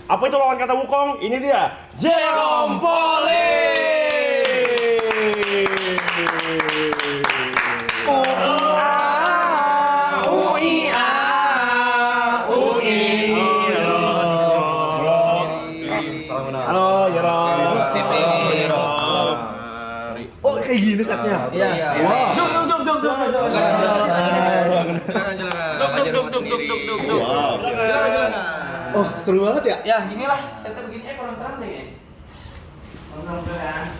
Apa itu lawan kata Wukong? Ini dia, Jerome Pauline. Halo, Jerome. Oh, kayak gini setnya. Iya. Wow. Duk. Oh, seru banget ya? Ya, gini lah. Setnya begini kurang terang deh. Kurang terang.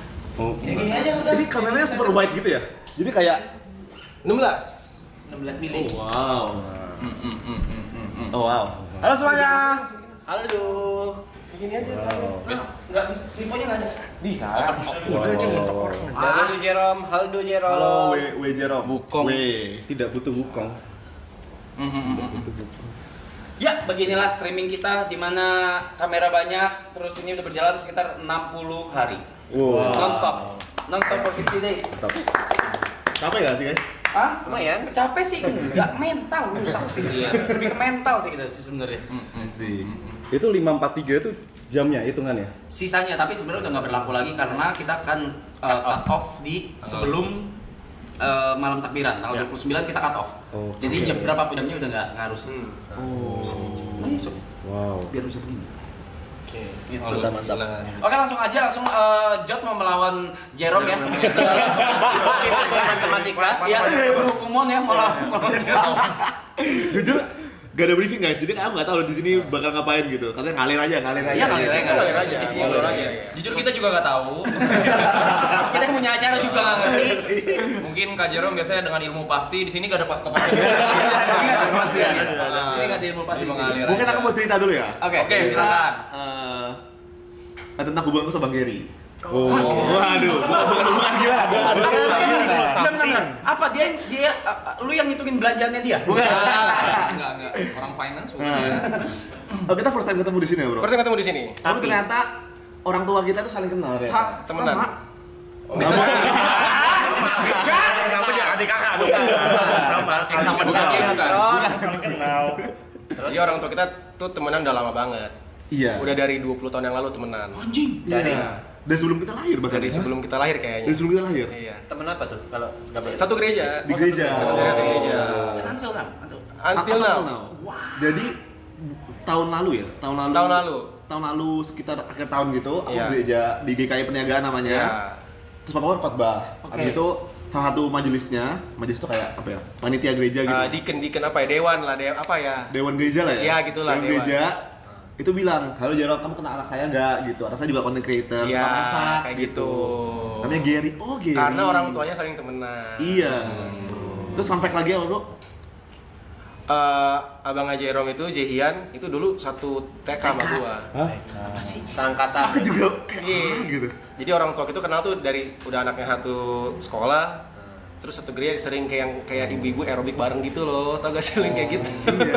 Gini aja udah. Ini kameranya super wide gitu ya? Jadi kayak 16 mili. wow. Oh wow. Halo semuanya. Halo. Begini aja. Enggak bisa. Liponya enggak ada. Bisa. Udah aja ngetok orang. Halo Jerome. Halo, W Jerome. Wukong. W. Tidak butuh Wukong. Ya, beginilah streaming kita di mana kamera banyak, terus ini udah berjalan sekitar 60 hari. Wow. Non-stop for 60 days. Capek gak sih guys? Hah? Lumayan. Capek sih enggak, mental rusak sih. Lebih ke mental sih kita sih sebenarnya. Sih. Itu 543 itu jamnya hitungannya. Sisanya tapi sebenarnya udah nggak berlaku lagi karena kita akan cut off di sebelum malam takbiran tanggal 29 kita cut off. Jadi jam berapa jamnya udah nggak harus. Oh iya, Wow. biar bisa begini. Oke, gitu. Mantap. Oke, langsung Jot mau melawan Jerome ya. Matematika. Iya, berhukuman ya melawan Jerome. Jujur gak ada briefing guys, jadi kamu nggak tahu di sini bakal ngapain gitu. Katanya ngalir aja. Iya, ngalir aja. Jujur kita juga nggak tahu. Kita kan punya acara juga nggak ngerti. Mungkin Kak Jerome biasanya dengan ilmu pasti, di sini gak ada kepastian. Pasti ya. Ini nggak ada ilmu pasti mengalir. Mungkin aku mau cerita dulu ya. Oke, silakan. Tentang hubunganku sama Bang Gary. Oh. Waduh, bukan hubungan gimana? Benar. Apa dia lu yang ngitungin belanjaannya dia? Bukan. Enggak. Orang finance bukan. Oh, kita first time ketemu di sini ya, Bro. First ketemu di sini. Tapi ternyata orang tua kita tuh saling kenal ya. Temenan. Sama dia adik kakak dong. Sama dikasih bukan. Kenal. Jadi orang tua kita tuh temenan udah lama banget. Iya. Udah dari 20 tahun yang lalu temenan. Anjing. Dari sebelum kita lahir bahkan. Dari sebelum kita lahir kayaknya. Dari sebelum kita lahir. Iya. Temen apa tuh kalau nggak boleh? Satu gereja. Di gereja. Satu gereja. Cancel kan? Until now. Jadi tahun lalu ya? Tahun lalu sekitar akhir tahun gitu, aku Iya. gereja di GKI Perniagaan namanya. Iya. Terus papa kan khotbah. Oke. Habis itu salah satu majelis itu kayak apa ya? Panitia gereja gitu. Diken apa ya? Dewan lah, apa ya? Dewan gereja lah ya? Iya, gitulah, Dewan dewan. gereja itu bilang, halo Jerome, kamu kenal anak saya nggak? Gitu, anak saya juga content creator, Iya, suka masak kayak gitu. gitu. Namanya Gary, oh Gary. Karena orang tuanya saling temenan. Iya. Terus fun fact lagi apa bro? Abang Jerome itu Jehian itu dulu satu TK sama gua. Hah? Apa sih? Sangkatan. Aku juga kayak Iya. gitu. Jadi orang tua itu kenal tuh dari udah anaknya satu sekolah, terus satu gereja sering kayak ibu-ibu aerobik bareng gitu loh, tau gak sih kayak gitu. Iya.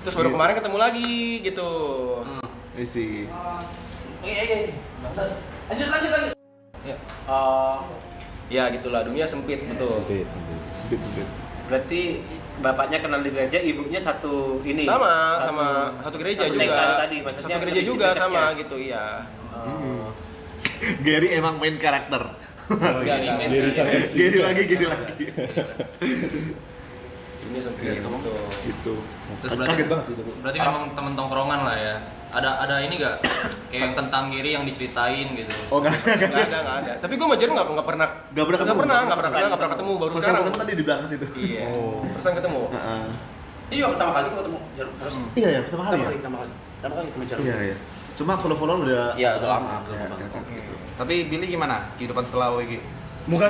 Terus baru kemarin ketemu lagi gitu. I see. Iya. Lanjut. Ya. Ya gitulah, dunia sempit betul. Sempit. Berarti bapaknya kenal di gereja, ibunya satu ini. Sama satu gereja satu juga. TK tadi, maksudnya Satu gereja lebih juga dekat sama ya? gitu, iya. Gary emang main karakter. Gary Gary lagi. Dunia sempit betul. Gitu. Terus Kaget banget sih itu. Berarti memang temen tongkrongan lah ya. Ada ini gak? Kayak yang tentang Giri yang diceritain gitu. Oh enggak. Nggak ada. Tapi gue sama Jerome nggak pernah ketemu, baru Pertama sekarang. ketemu tadi di belakang situ. Iya. Pertama ketemu. Heeh. Iya, pertama kali gua ketemu Jerome terus. Iya ya, pertama kali ya. Pertama kali ketemu Jerome. Iya. Cuma follow-followan udah Iya, udah lama. Ya, cocok gitu. Tapi Billy gimana? Kehidupan setelah WG? Bukan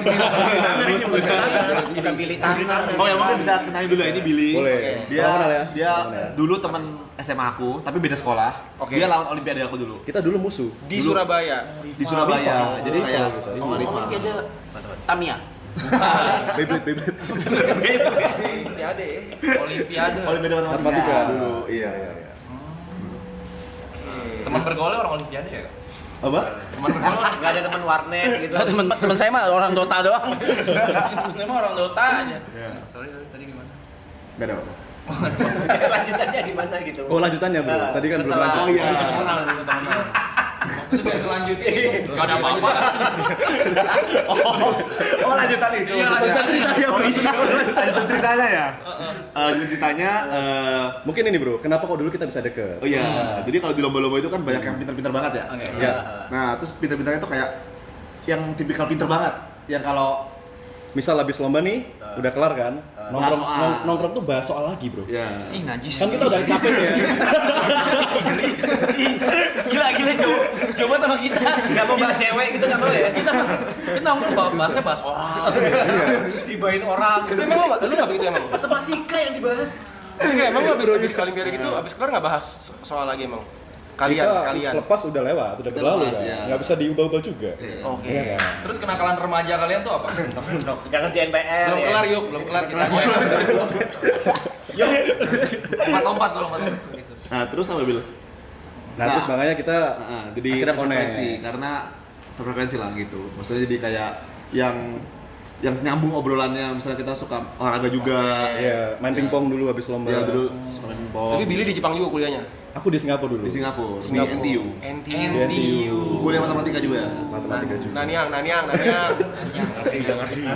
pilih tangan. Oh ya mungkin bisa kenalin dulu ya, ini Billy. Boleh. Dia Salam kenal ya. dia Salam kenal. dulu teman SMA aku, tapi beda sekolah. Oke. Dia lawan olimpiade aku dulu. Kita dulu musuh. Di Dulu. Surabaya. Di Surabaya. Jadi Rival kayak gitu. sama rival. Olimpiade Tamiya. Beyblade. Olimpiade. Olimpiade. Olimpiade matematika dulu. Iya. Teman bergaulnya orang Olimpiade ya? Apa? Teman bergaul Nggak ada teman warnet gitu. Temen saya mah orang Dota doang. Temen saya mah orang Dota aja. Iya. Sorry tadi gimana? Enggak ada apa. Lanjutannya gimana gitu? Oh lanjutannya bro, tadi kan belum Setelah- lanjut. Oh iya. Itu biar kelanjutin gitu. Gak ada apa-apa. Oh lanjutan itu. Iya, lanjutan ceritanya. Oh iya, lanjutan ceritanya ya. Lanjutan ceritanya. Mungkin ini bro, kenapa kok dulu kita bisa deket? Oh iya. Jadi kalau di lomba-lomba itu kan banyak yang pintar-pintar banget ya. Oke. Ya. Nah terus pintar-pintarnya itu kayak yang tipikal pintar banget. Yang kalau Misal habis lomba nih, udah kelar kan? Nongkrong, Bahas soal. nongkrong tuh bahas soal lagi bro. ya. Ih, najis. Kan kita udah capek ya. Gila coba sama kita. Nggak mau bahas cewek gitu nggak mau ya? Kita nongkrong bahasnya bahas orang. Dibain orang. Itu emang lu nggak begitu emang? Matematika yang dibahas. Enggak, emang lu habis Olimpiade gitu, habis kelar nggak bahas soal lagi emang? Kita Kalian. lepas udah lewat, udah berlalu lepas, kan. ya. Nggak bisa diubah-ubah juga. Oke. Iya kan? Terus kenakalan remaja kalian tuh apa? Jangan ngerjain PR. Belum ya. kelar yuk, belum kelar kita. Lompat. Nah terus apa Bil? Nah, terus makanya kita Jadi akhirnya frekuensi connect. karena frekuensi lah gitu. Maksudnya jadi kayak yang nyambung obrolannya. Misalnya kita suka olahraga juga. Iya, main pingpong dulu habis lomba. Ya dulu suka main pingpong. Tapi Billy di Jepang juga kuliahnya. Aku di Singapura dulu. Di Singapura, di Singapura. NTU. NTU. Kuliah matematika juga. Matematika juga. Naniang.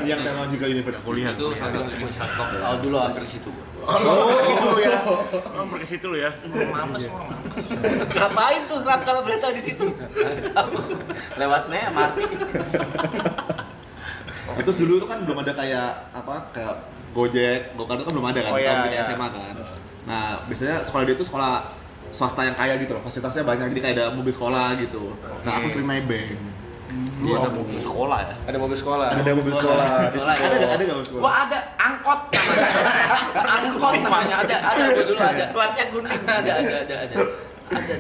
Yang Technological University. Kuliah. Itu salah satu universitas top. Oh dulu hampir ke situ. Pergi situ lu ya. Mampus orang. Ngapain tuh Rat kalau berita di situ? Lewatnya Marti. Terus dulu tuh kan belum ada kayak Gojek, Gokar itu kan belum ada kan, Oh, iya, tahun kita iya. SMA kan. Nah, biasanya sekolah dia tuh sekolah swasta yang kaya gitu loh, fasilitasnya banyak, jadi kayak ada mobil sekolah gitu. Nah, aku sering nebeng. Iya, ada mobil sekolah ya? Ada mobil sekolah. Ada mobil sekolah. Ada nggak mobil sekolah? Wah ada angkot. Angkot namanya ada gua dulu ada. Platnya kuning. Ada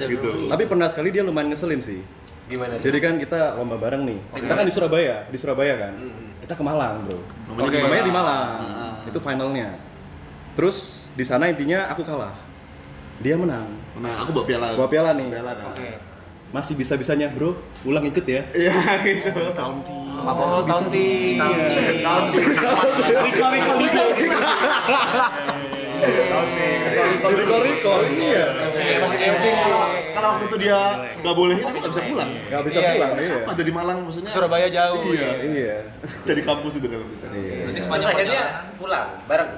Gitu. bro. Tapi pernah sekali dia lumayan ngeselin sih. Gimana? Jadi kan kita lomba bareng nih. Kita kan di Surabaya kan. Kita ke Malang, bro. Oke. Lombanya di Malang. Itu finalnya. Terus di sana intinya aku kalah. Dia menang. Nah, aku bawa piala. Bawa piala nih. Piala kan. Masih bisa-bisanya, bro. Ulang ikut ya. Iya, gitu. Oh, Taunti. Recall. Iya. Masih camping. Kalau waktu itu dia nggak bolehin, aku nggak bisa pulang. Nggak bisa pulang, iya. Pas dari Malang maksudnya. Surabaya jauh. Iya. Iya. Dari kampus itu kan. Iya. Berarti Terus sepanjang akhirnya perjalanan. pulang bareng.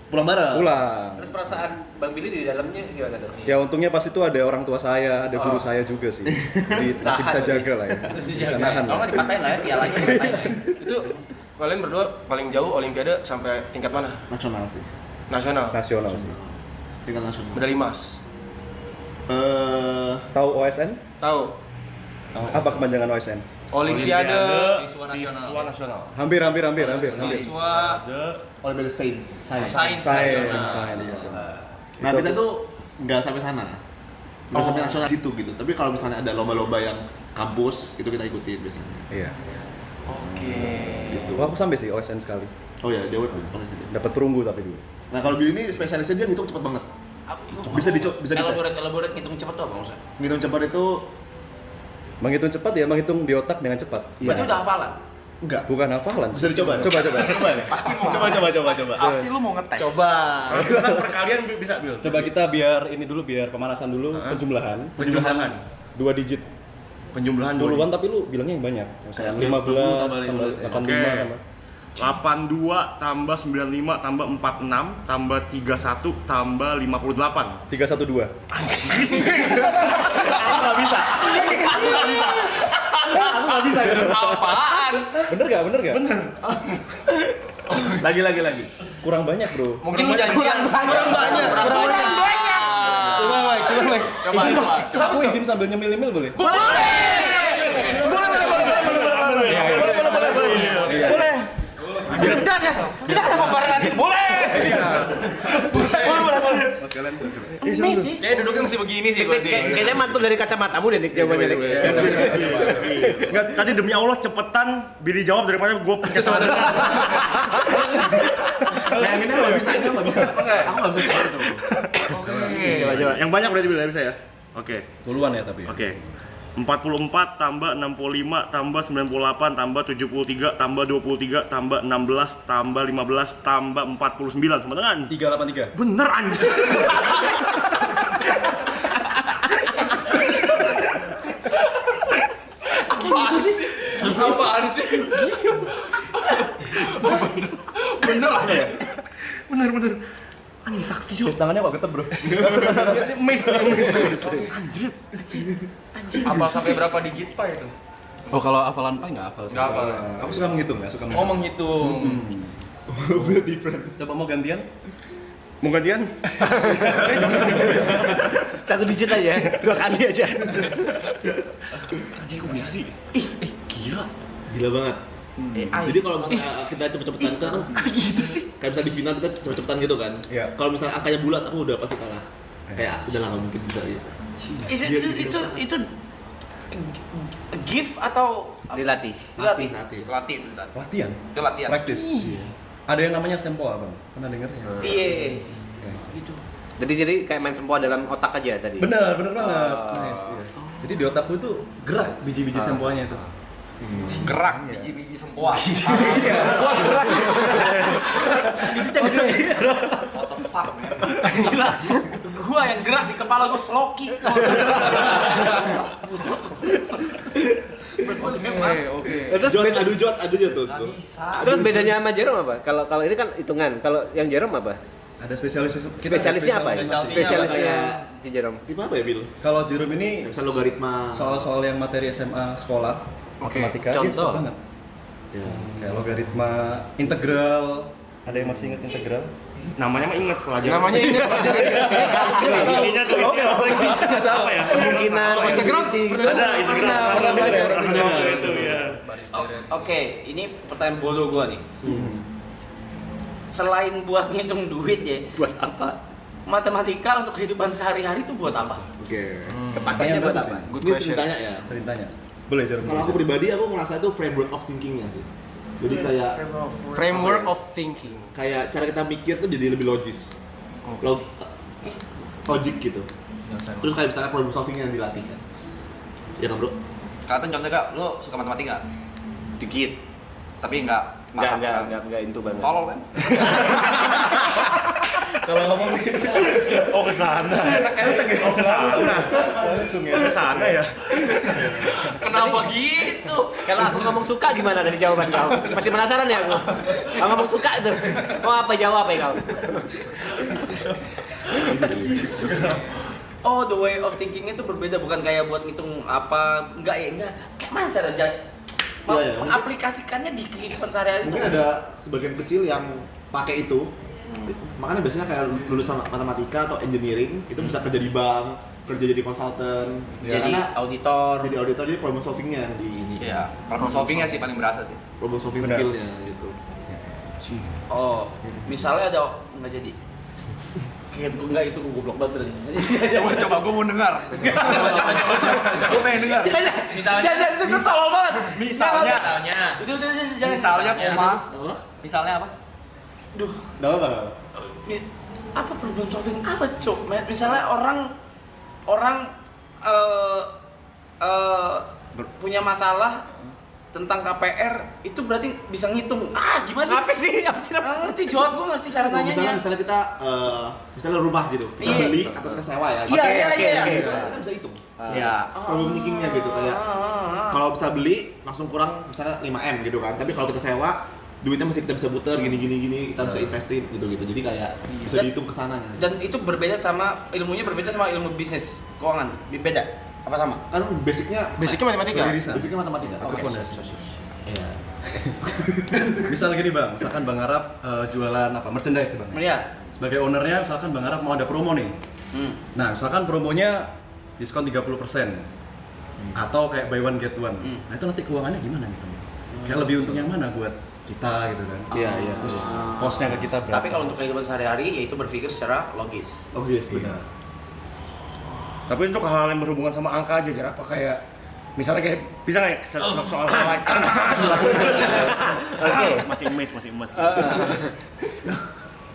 Pulang bareng. Pulang. Terus perasaan Bang Billy di dalamnya gimana tuh? Ya untungnya pas itu ada orang tua saya, ada guru saya juga sih. Jadi masih bisa jaga lah ya. Bisa nahan Kalau lah. nggak dipatahin lah ya pialanya dipatahin. Itu kalian berdua paling jauh Olimpiade sampai tingkat mana? Nasional sih. Nasional. Nasional sih. Tingkat nasional. Medali emas. Tahu OSN? Tahu. Apa kepanjangan OSN? Olimpiade Siswa nasional. Hampir. Siswa Olimpiade Sains. sains Sains. nasional. Nah, kita tuh nggak sampai sana. Nggak sampai nasional situ gitu. Tapi kalau misalnya ada lomba-lomba yang kampus, itu kita ikutin biasanya. Iya. Gitu. Wah, aku sampai sih OSN sekali. Oh ya, dia pasti dia. Dapat perunggu tapi dulu. Nah, kalau Billy ini spesialisnya dia ngitung cepet banget. Bisa bisa dites. Elaborate ngitung cepet tuh apa maksudnya? Ngitung cepat itu Menghitung cepat ya, menghitung di otak dengan cepat. Berarti udah hafalan? enggak. Bukan hafalan. Bisa dicoba. Coba. Pasti lu mau ngetes. coba. Kan perkalian bisa, Bil. Coba kita biar ini dulu, biar pemanasan dulu, penjumlahan. Penjumlahan. 2 digit. Penjumlahan Puluhan tapi lu bilangnya yang banyak. Misalnya 15 tambah 85 Oke. tambah 82 tambah 95 tambah 46 tambah 31 tambah 58. 312. Aku nggak bisa gitu. Apaan? Bener gak? Bener. Lagi. Kurang banyak, bro. Mungkin lu janjian. Kurang banyak. Coba, Mike. Coba. Aku izin sambil nyemil-nyemil boleh? Kita ada pembarengan. Boleh. Kayak duduknya masih begini sih gua sih. Kayaknya mantul dari kacamatamu deh Dik jawabannya Dik. Enggak, tadi demi Allah cepetan Billy jawab daripada gue pencet sama dia. Nah, yang ini nggak bisa. Aku nggak bisa coba itu. Coba. Yang banyak berarti Billy bisa ya? Oke. Duluan ya tapi. Oke. 44 tambah 65 tambah 98 tambah 73 tambah 23 tambah 16 tambah 15 tambah 49 sama dengan 383. bener anjir. Apaan sih? Bener aja ya? Bener anjing sakti yo. Tangannya kok geter, Bro? Mes anjir. Apa sampai berapa digit Pak itu? Oh, kalau hafalan Pi nggak hafal sih. Nggak hafal. Aku suka menghitung ya, suka Oh, menghitung. Coba mau gantian? Mau gantian? Satu digit aja, 2 kali aja. Anjing kok bisa sih? Gila. Gila banget. Jadi kalau misalnya kita cepet-cepetan kan gitu sih. Kayak misalnya di final kita cepet-cepetan gitu kan. Iya. Kalau misalnya angkanya bulat aku udah pasti kalah. Kayak udah lah nggak mungkin bisa gitu. Itu gift atau Dilatih. Latih. Latih itu tadi. Latihan, Itu latihan. praktis. Ada yang namanya sempoa, Bang. Pernah dengar ya? iya gitu. Jadi kayak main sempoa dalam otak aja tadi. Bener banget. Nice. Iya. Jadi di otakku itu gerak biji-biji sempoanya itu. Gerak biji-biji sempoa. What the fuck, man? Gila, gua yang gerak di kepala gua seloki. Oke. Adu jod tuh. Terus bedanya sama Jerome apa? Kalau ini kan hitungan. Kalau yang Jerome apa? Ada spesialisnya Apa? Spesialisnya si Jerome. Di apa ya, Bill? Kalau Jerome ini Bisa logaritma. soal-soal yang materi SMA sekolah, matematika dia Contoh. cepet banget. Ya. Kayak logaritma, integral. Ada yang masih ingat integral? Namanya mah inget pelajaran. Namanya ini Isinya tuh isinya ada apa ya? kemungkinan possibility gitu. Ada integral. Pernah dengar ya? Pernah dengar itu ya. Oke, ini pertanyaan bodoh gua nih. Selain buat ngitung duit ya, Buat apa? matematika untuk kehidupan sehari-hari itu buat apa? Oke. Kepakainya buat apa? good Ini question. ceritanya ya. Sering tanya. Boleh Jerome. Kalau aku pribadi aku ngerasa itu framework of thinkingnya sih. Jadi kayak Framework of thinking. kayak cara kita mikir tuh jadi lebih logis. Logik gitu. Terus kayak misalnya problem solving yang dilatih kan. Ya kan, Bro? Kata contoh gak, lo suka matematika? Dikit. Tapi enggak paham kan? Enggak into banget. Tolol kan? Kalau ngomong Oh ke sana. Oh ke sana. langsung ya. Ke sana ya. Kenapa gitu? Kalau aku ngomong suka gimana dari jawaban kau? Masih penasaran ya aku? Kalau ngomong suka itu, mau apa jawab ya kau? Oh, the way of thinking itu berbeda, bukan kayak buat ngitung apa, enggak. Kayak mana cara Iya, mengaplikasikannya di kehidupan sehari-hari itu? Mungkin ada sebagian kecil yang pakai itu. Makanya biasanya kayak lulusan matematika atau engineering itu bisa kerja di bank, kerja jadi konsultan, Jadi karena auditor. jadi auditor, jadi problem solvingnya di ini. Iya, problem solvingnya sih paling berasa sih. Problem solving Benar. skillnya gitu. Oh, misalnya ada nggak jadi. Kayak gue enggak itu gue goblok banget tadi. Coba gue mau dengar. Gue pengen dengar. Misalnya Jangan itu kesal banget. Misalnya, Udah jangan. misalnya koma. Apa? Misalnya apa? Duh, Gak apa-apa. apa problem solving apa, Cok? Misalnya orang punya masalah tentang KPR itu berarti bisa ngitung. Gimana sih? Apa sih? Nggak ngerti, jawab gue ngerti cara nanyanya. Misalnya kita misalnya rumah gitu, kita Iya. beli atau kita sewa ya. Iya. Gitu, kita bisa hitung. Iya. Problem thinkingnya gitu kayak kalau kita beli langsung kurang misalnya 5M gitu kan. Tapi kalau kita sewa duitnya masih kita bisa putar gini kita bisa investin gitu. Jadi kayak bisa Dan- dihitung kesananya. Dan itu berbeda sama ilmunya berbeda sama ilmu bisnis keuangan. Beda apa sama? Kan basicnya Matematika. Beririsan. basicnya matematika. Oke, fondasi. Iya. Misal gini Bang, misalkan Bang Arab jualan apa? Merchandise Bang. Iya. Sebagai ownernya, misalkan Bang Arab mau ada promo nih. Nah, misalkan promonya diskon 30% atau kayak buy one get one. Nah, itu nanti keuangannya gimana nih, Bang? Kayak lebih untung yang mana buat kita gitu kan? Iya. Terus cost-nya ke kita berapa? Tapi kalau untuk kehidupan sehari-hari yaitu berpikir secara logis. Obvious benar. Tapi untuk hal-hal yang berhubungan sama angka aja, Jar, apa kayak misalnya kayak bisa nggak soal lain? Oke, masih emas.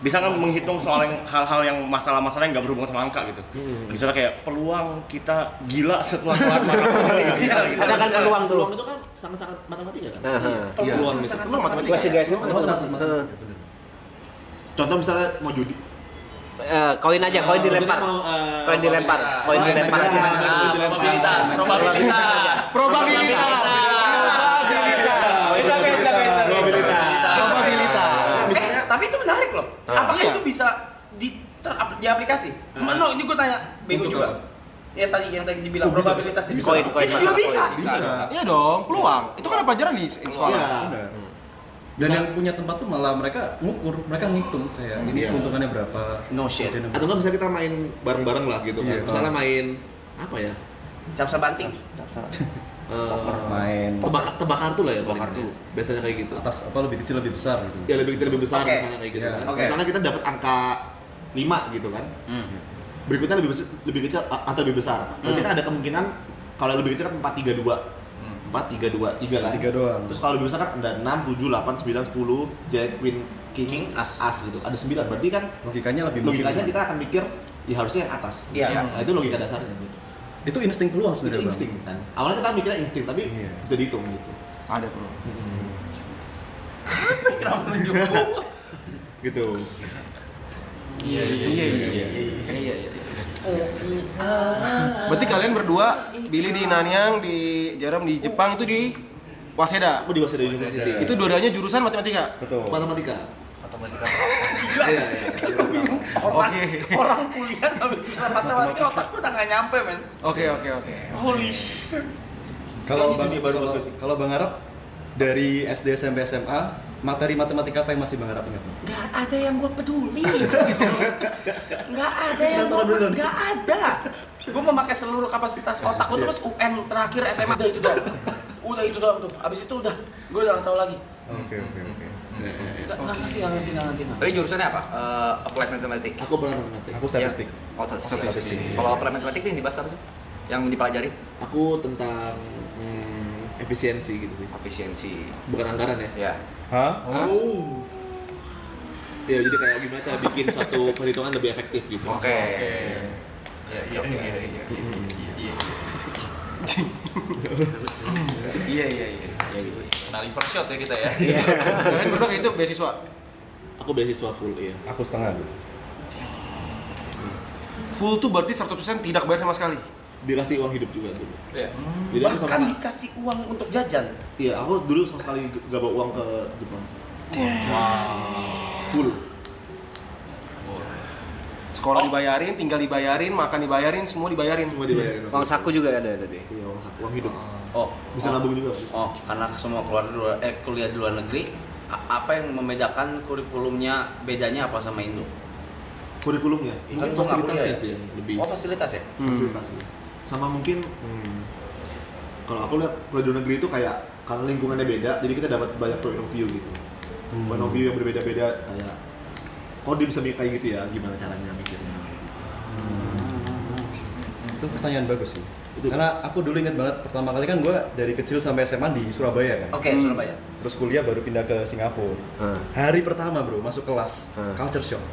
bisa kan menghitung soal hal-hal yang masalah-masalah yang nggak berhubungan sama angka gitu. Misalnya kayak peluang kita gila setelah kelar matematika. Ada kan peluang tuh. Peluang itu kan sangat-sangat matematika kan. Peluang itu. sangat Kelas matematika. 3 SMA Contoh misalnya mau judi. koin aja, koin dilempar. Koin dilempar aja. Probabilitas. Tapi itu menarik loh. Apakah itu bisa di aplikasi? No, ini gue tanya Bego juga. Yang tadi dibilang probabilitas itu. Koin Itu juga bisa. Iya dong, peluang. Itu kan pelajaran di sekolah. Iya. Dan yang punya tempat tuh malah mereka ngukur, mereka ngitung kayak ini keuntungannya berapa. No shit. Atau nggak bisa kita main bareng-bareng lah gitu kan. Iya. Misalnya main apa ya? Capsa banting. Main Tebak kartu lah ya. Tebak paling. kartu. Biasanya kayak gitu. atas apa lebih kecil lebih besar gitu. Ya lebih kecil lebih besar Oke. misalnya kayak gitu Iya. kan. Oke. Misalnya kita dapat angka 5 gitu kan. Berikutnya lebih kecil atau lebih besar. Berarti kan ada kemungkinan kalau lebih kecil kan 4 3 2. 4 3 2 3 kan. 3 doang. Terus kalau lebih besar kan ada 6 7 8 9 10 Jack Queen King As. gitu. Ada 9. Berarti kan Logikanya lebih logikanya mungkin. kita akan mikir ya harusnya yang atas. Iya. Nah, itu logika dasarnya gitu. Itu insting peluang Itu sebenarnya. Bang. insting kan. Awalnya kita mikirnya insting tapi Iya. bisa dihitung gitu. Ada bro. Kenapa menunjuk? Gitu. Iya. Berarti kalian berdua, Billy di Nanyang, di Jaram di Jepang itu di Waseda. Aku di Waseda University. Itu dua-duanya jurusan matematika. Betul. matematika. Matematika. Iya. Orang kuliah ngambil jurusan matematika otakku udah nggak nyampe men. Oke. Holy shit. Kalau Bang Arab dari SD SMP SMA materi matematika apa yang masih Bang Arab ingat? Gak ada yang gue peduli. Gak ada yang gak ada. Gue memakai seluruh kapasitas otak gue terus UN terakhir SMA udah itu doang. Udah itu doang tuh. Abis itu udah. Gue udah gak tahu lagi. Oke. Gak ngerti. Tapi jurusannya apa? Applied Mathematics. Aku pernah matematik. Aku statistik. Oh, statistik. Kalau Applied Mathematics yang dibahas apa sih? Yang dipelajari? Aku tentang efisiensi gitu sih. Efisiensi. Bukan anggaran ya. Ya. Hah? Ya jadi kayak gimana cara bikin satu perhitungan lebih efektif gitu. Oke. Iya. Kena liver shot ya kita ya. Kalian berdua kayak itu beasiswa. Aku beasiswa full iya. Aku setengah dulu. Full tuh berarti 100% tidak bayar sama sekali. Dikasih uang hidup juga dulu. Iya. Jadi aku sama Bahkan dikasih uang untuk jajan. iya, aku dulu sama sekali gak bawa uang ke Jepang. Full. Sekolah dibayarin, tinggal dibayarin, makan dibayarin, semua dibayarin. Semua dibayarin. Uang saku juga ada deh. Iya, uang hidup. Oh, Bisa nabung juga. karena semua kuliah di luar negeri, apa yang membedakan kurikulumnya bedanya apa sama Indo? Kurikulumnya, Kan mungkin gua nggak fasilitasnya kuliah ya? sih yang lebih Oh, fasilitas ya? fasilitasnya. Sama mungkin kalau aku lihat kuliah di luar negeri itu kayak karena lingkungannya beda, jadi kita dapat banyak point of view gitu. Point of view yang berbeda-beda kayak kok dia bisa mikir kayak gitu ya, gimana caranya mikirnya. Itu pertanyaan bagus sih. Itu. Karena aku dulu ingat banget pertama kali kan gue dari kecil sampai SMA di Surabaya kan. Oke, Surabaya. Terus kuliah baru pindah ke Singapura. Hari pertama bro masuk kelas culture shock.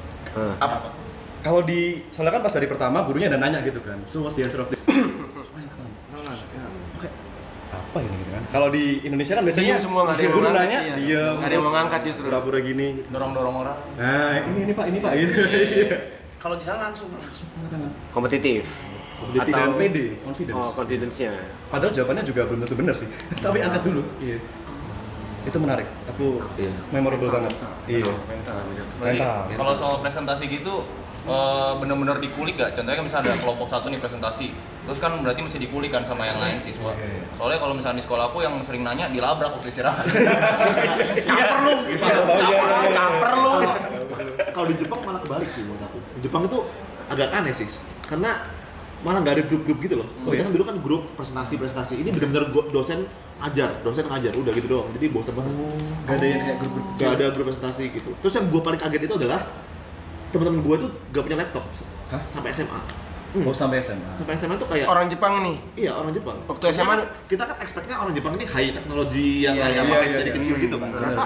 Apa? Kalau di soalnya kan pas hari pertama gurunya ada nanya gitu kan. So what's the answer of this? Apa ini gitu kan? Kalau di Indonesia kan biasanya Diem semua, nggak ada yang guru mau ngangkat, nanya, iya. diem, Nggak ada yang mau ngangkat justru. pura-pura gini. Dorong-dorong orang. Nah ini pak gitu. Iya. Kalau di sana langsung Angkat tangan. Kompetitif. Jadi dan pede, confidence. Oh, confidence-nya. Padahal jawabannya juga belum tentu benar sih. Tapi angkat dulu. Iya. Itu menarik. Aku memorable banget. Iya. Mental. Kalau soal presentasi gitu bener-bener dikulik gak? Contohnya kan misalnya ada kelompok satu nih presentasi, terus kan berarti mesti dikulik kan sama yang lain siswa. Soalnya kalau misalnya di sekolah aku yang sering nanya dilabrak waktu istirahat. caper lu. Kalau di Jepang malah kebalik sih menurut aku. Jepang itu agak aneh sih, karena malah nggak ada grup-grup gitu loh. Kita kan dulu kan grup presentasi. Ini benar-benar dosen ngajar, udah gitu doang. Jadi bosan banget. Gak ada yang kayak grup-grup. Gak ada grup presentasi gitu. Terus yang gue paling kaget itu adalah teman-teman gue tuh gak punya laptop sampai SMA. Oh sampai SMA. Sampai SMA tuh kayak Orang Jepang ini. iya orang Jepang. Waktu SMA Kita kan expect-nya orang Jepang ini high teknologi yang Iya, kayak iya, pakai iya, dari iya. kecil gitu kan. Ternyata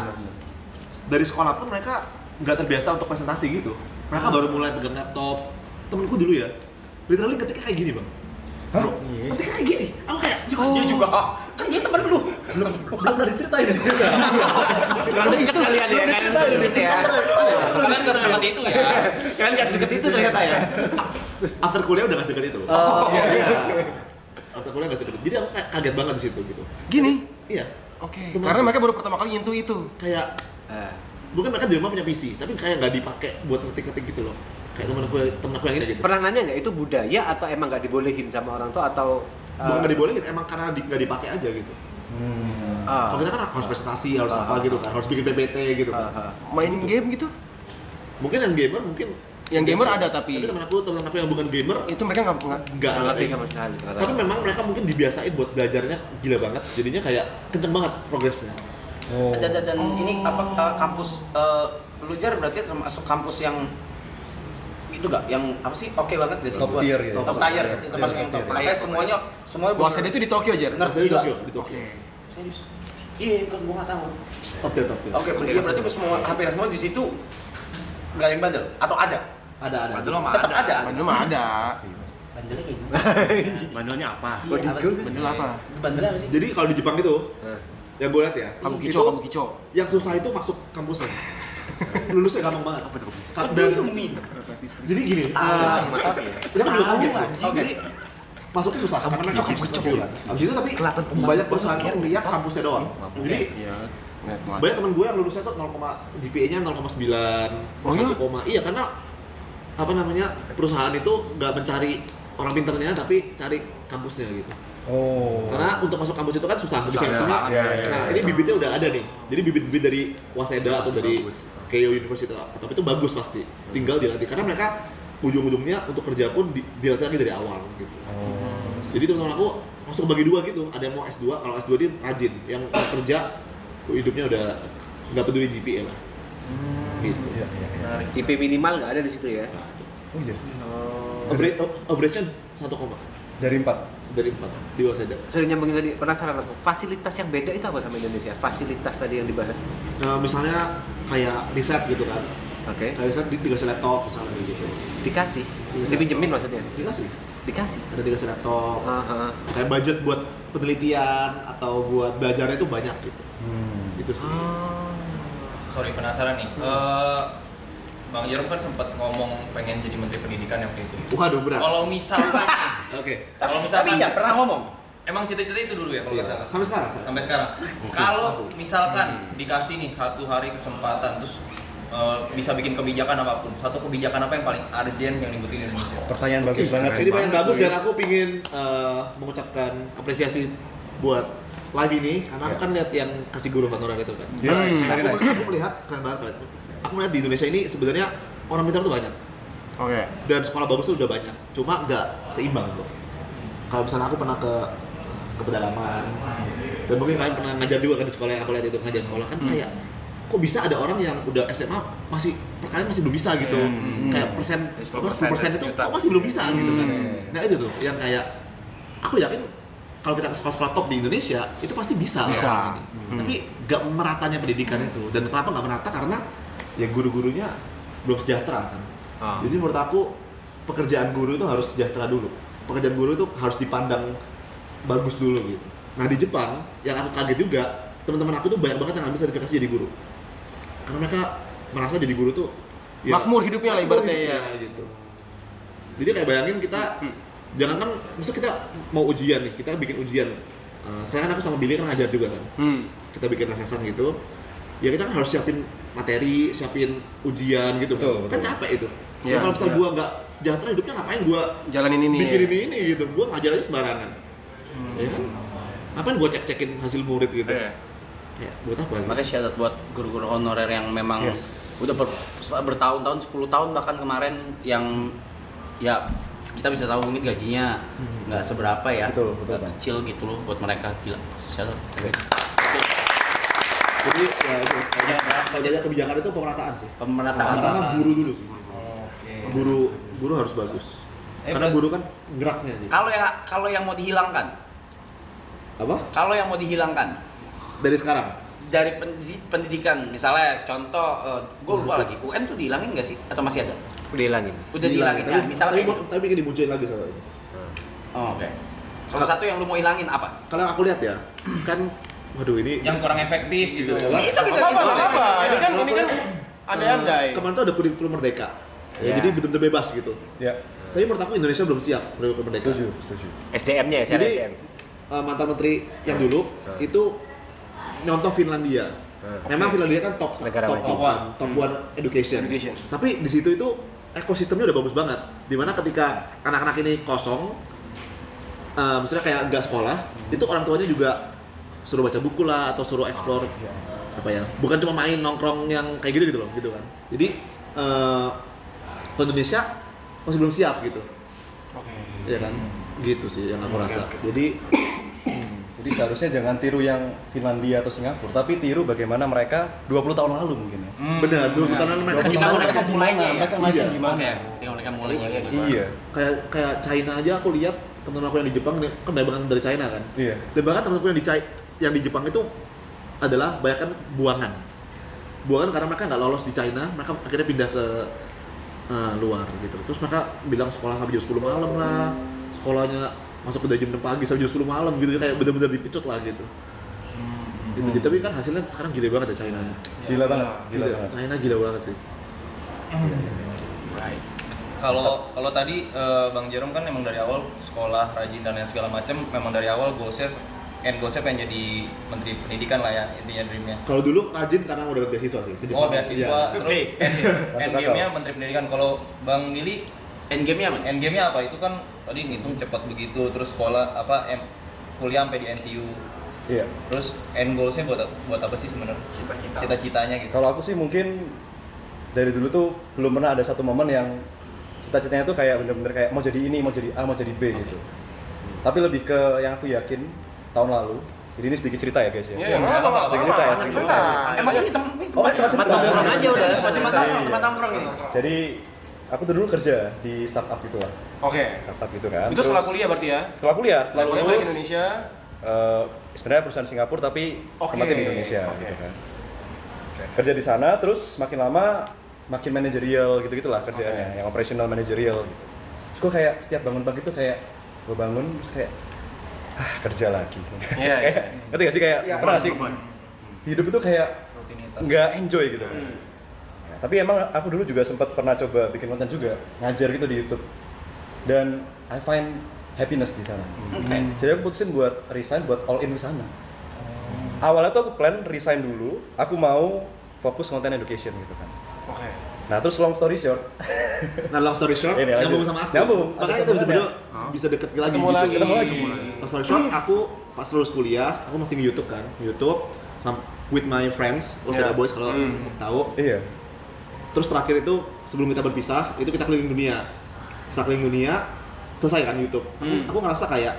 dari sekolah pun mereka nggak terbiasa untuk presentasi gitu. Mereka baru mulai pegang laptop. Temenku dulu ya, literally ketika kayak gini bang. Hah? Ketika kayak gini, aku kayak Dia juga. Kan dia teman lu. belum dari ceritain ini. Kurang dekat kalian ya kan? Ya. Kalian nggak seperti itu ya. Kalian nggak sedekat itu ternyata ya. After kuliah udah nggak deket itu. Oh. Iya. After kuliah nggak deket. Jadi aku kayak kaget banget di situ gitu. Gini. Iya. Oke. Karena mereka baru pertama kali nyentuh itu. Kayak bukan mereka di rumah punya PC, tapi kayak nggak dipakai buat ngetik-ngetik gitu loh. Kayak temen aku yang ini gitu. Pernah nanya nggak itu budaya atau emang nggak dibolehin sama orang tua atau Bukan nggak dibolehin, emang karena nggak dipakai aja gitu. Kalau kita kan harus presentasi, harus apa gitu kan, harus bikin PPT gitu kan. Main game gitu. Mungkin yang gamer mungkin Yang gamer ada tapi temen aku yang bukan gamer itu mereka nggak nggak nggak ngerti ngerti. sama sekali ternyata. Tapi memang mereka mungkin dibiasain buat belajarnya gila banget, jadinya kayak kenceng banget progresnya. Dan ini apa kampus lu Jar berarti termasuk kampus yang itu gak yang apa sih oke banget deh Top tier ya. top tier termasuk yang top tier semuanya Waseda itu di Tokyo aja. Nah, di Tokyo, di Tokyo. serius iya kan gua nggak tahu Top tier, top tier. oke berarti semua hampir semua di situ nggak ada yang bandel atau ada Ada. Bandel mah tetap ada Bandel mah ada. bandelnya kayak gimana Bandelnya apa? iya apa sih Bandel apa? bandel apa sih Jadi kalau di Jepang itu, yang gue lihat ya, Kamu itu kico. yang susah itu masuk kampusnya. Lulusnya gampang banget. Dan jadi gini, kita kan juga kaget bro. Jadi masuknya susah karena mereka kampus bulan. Habis itu tapi banyak perusahaan yang lihat kampusnya doang. Jadi banyak temen gue yang lulusnya tuh GPA-nya 0,9, 1, iya karena apa namanya perusahaan itu nggak mencari orang pinternya tapi cari kampusnya gitu. Karena untuk masuk kampus itu kan susah, bisa semua. Nah ini bibitnya udah ada nih. Jadi bibit-bibit dari Waseda atau dari Keio University atau itu bagus pasti. Tinggal dilatih karena mereka ujung-ujungnya untuk kerja pun dilatih lagi dari awal gitu. Jadi teman-teman aku masuk bagi dua gitu. Ada yang mau S2, kalau S2 dia rajin. Yang mau kerja hidupnya udah nggak peduli GPA lah. Gitu. IP minimal nggak ada di situ ya. Oh iya. Average-nya 1, Dari 4. dari 4 di Waseda. Sering nyambungin tadi, penasaran aku. Fasilitas yang beda itu apa sama Indonesia? Fasilitas tadi yang dibahas. Nah, misalnya kayak riset gitu kan. Oke. Kayak riset dikasih laptop misalnya gitu. Dikasih. Dipinjemin maksudnya? Dikasih. Ada Dikasih laptop. Kayak budget buat penelitian atau buat belajarnya itu banyak gitu. Itu sih. Sorry, penasaran nih. Bang Jerome kan sempat ngomong pengen jadi menteri pendidikan yang kayak itu. Waduh, berat. Kalau misalkan nih, Oke. kalau misalkan tapi iya pernah ngomong emang cita-cita itu dulu ya kalau Iya. nggak salah. Sampai sekarang. Sampai sekarang. Kalau misalkan dikasih nih 1 hari kesempatan terus bisa bikin kebijakan apapun, satu kebijakan apa yang paling urgent yang dibutuhin Indonesia? Pertanyaan bagus banget. Ini banyak bagus dan aku pingin mengucapkan apresiasi buat live ini karena aku kan lihat yang kasih guru honorer itu kan. Aku melihat keren banget kalian. Aku melihat di Indonesia ini sebenarnya orang pintar tuh banyak. Oke. Dan sekolah bagus tuh udah banyak. Cuma nggak seimbang bro. Kalau misalnya aku pernah ke pedalaman dan mungkin kalian pernah ngajar juga kan di sekolah yang aku lihat itu ngajar sekolah kan kayak kok bisa ada orang yang udah SMA masih perkalian masih belum bisa gitu. Kayak 10% itu kok masih belum bisa gitu kan. Nah itu tuh yang kayak aku yakin kalau kita ke sekolah-sekolah top di Indonesia itu pasti bisa. Orang ini. Tapi nggak meratanya pendidikan itu. Dan kenapa nggak merata? Karena ya guru-gurunya belum sejahtera kan. Jadi menurut aku pekerjaan guru itu harus sejahtera dulu. Pekerjaan guru itu harus dipandang bagus dulu gitu. Nah di Jepang yang aku kaget juga teman-teman aku tuh banyak banget yang ambil sertifikasi jadi guru. Karena mereka merasa jadi guru tuh ya, Makmur hidupnya lah ibaratnya ya. gitu. Jadi kayak bayangin kita jangan kan, misalnya kita mau ujian nih, kita bikin ujian. Sekarang kan aku sama Billy kan ngajar juga kan. Kita bikin assessment gitu. Ya kita kan harus siapin materi, siapin ujian gitu. Betul. Kan capek itu. Ya, kalau misalnya gua nggak sejahtera hidupnya, ngapain gua Jalanin ini. bikin ini gitu. Gua ngajar aja sembarangan. Ya kan? Ngapain gua cek-cekin hasil murid gitu. Kayak buat apa? makanya syarat buat guru-guru honorer yang memang udah bertahun-tahun 10 tahun bahkan kemarin yang ya kita bisa tahu mungkin gajinya nggak seberapa ya, Betul, nggak kecil gitu loh buat mereka, gila syarat. Jadi ya itu kalau jajak kebijakan itu pemerataan sih. Pemerataan. Pertama guru dulu sih. Oke. Guru harus bagus. Karena guru kan geraknya gitu. Kalau yang mau dihilangkan, Apa? kalau yang mau dihilangkan Dari sekarang. dari pendidikan, misalnya contoh, gue lupa lagi, UN tuh dihilangin nggak sih? Atau masih ada? Udah hilangin. Udah dihilangin ya, misalnya tapi bikin dimunculin lagi soalnya ini. Oh, oke. Salah satu yang lu mau hilangin apa? Kalau yang aku lihat ya, kan waduh ini Yang kurang efektif gitu. Bisa. Apa? Ini kan andai-andai. kemarin tuh ada kurikulum merdeka. Ya, jadi betul-betul bebas gitu. Ya. Tapi menurut aku Indonesia belum siap kurikulum merdeka. Setuju. SDM-nya ya, Jadi SDM. mantan menteri yang dulu itu nyontoh Finlandia. Memang Finlandia kan top Negara maju. top one education. Tapi di situ itu ekosistemnya udah bagus banget. Dimana ketika anak-anak ini kosong, maksudnya kayak nggak sekolah, itu orang tuanya juga suruh baca buku lah atau suruh explore apa ya, bukan cuma main nongkrong yang kayak gitu loh, gitu kan. Jadi Indonesia masih belum siap gitu. Iya kan? Gitu sih yang aku rasa. Jadi seharusnya jangan tiru yang Finlandia atau Singapura, tapi tiru bagaimana mereka 20 tahun lalu mungkin ya. benar, dulu tahun mereka Mereka mulainya ya? Mereka naiknya gimana? Oke, tinggal mereka mulainya kayak gitu. Iya. kayak China aja aku lihat teman-teman aku yang di Jepang kan banyak banget dari China kan. Iya. Dan bahkan teman-teman yang di Jepang itu adalah banyak buangan karena mereka nggak lolos di China, mereka akhirnya pindah ke luar gitu. Terus mereka bilang sekolah sampai jam 10 malam lah, sekolahnya masuk ke jam 6 pagi sampai jam 10 malam gitu, kayak benar-benar dipecut lah gitu. Gitu. Tapi kan hasilnya sekarang gila banget ya China. Gila banget. China gila banget sih. Right. Kalau tadi Bang Jerome kan memang dari awal sekolah rajin dan yang segala macam, memang dari awal goalsnya pengen jadi menteri pendidikan lah ya, intinya dreamnya. Kalau dulu rajin karena udah dapat beasiswa sih. Oh beasiswa, Iya. terus endgame-nya menteri pendidikan. Kalau Bang Willy Endgame-nya apa? endgame-nya apa? Itu kan tadi ngitung cepat begitu, terus sekolah kuliah sampai di NTU. Iya. Terus end goals-nya buat apa sih sebenarnya? Cita-citanya gitu. Kalau aku sih mungkin dari dulu tuh belum pernah ada satu momen yang cita-citanya tuh kayak bener-bener kayak mau jadi ini, mau jadi A, mau jadi B gitu. Tapi lebih ke yang aku yakin tahun lalu. Jadi ini sedikit cerita ya guys ya. Iya, apa-apa. Sedikit cerita ya, sedikit cerita. Emang ini teman tempat Nongkrong aja udah. tempat nongkrong ini. Jadi aku tuh dulu kerja di startup gitu lah. Oke. Startup gitu kan. Itu setelah kuliah berarti ya? Setelah kuliah Balik lulus ke Indonesia. sebenarnya perusahaan Singapura tapi tempatnya di Indonesia gitu kan. Kerja di sana terus makin lama makin manajerial gitu-gitulah kerjaannya, yang operational manajerial gitu. Terus gue kayak setiap bangun pagi tuh kayak gue bangun terus kayak kerja lagi. Iya. Kayak ngerti gak sih kayak pernah gak sih hidup itu kayak nggak enjoy gitu kan. Ya, tapi emang aku dulu juga sempat pernah coba bikin konten juga, ngajar gitu di YouTube. Dan I find happiness di sana. Jadi aku putusin buat resign, buat all in di sana. Awalnya tuh aku plan resign dulu, aku mau fokus konten education gitu kan. Oke. Nah terus long story short, Nah, long story short, Ini lanjut. nyambung sama aku. Nyambung. Makanya Ada kita bisa sambungannya. bisa deket lagi Ketemu gitu. lagi. ketemu lagi. Long story short, aku pas lulus kuliah, aku masih nge-YouTube kan. YouTube with my friends, Osaka Boys kalau tahu. Iya. Terus terakhir itu sebelum kita berpisah, itu kita keliling dunia. Setelah keliling dunia, selesai kan YouTube. Aku ngerasa kayak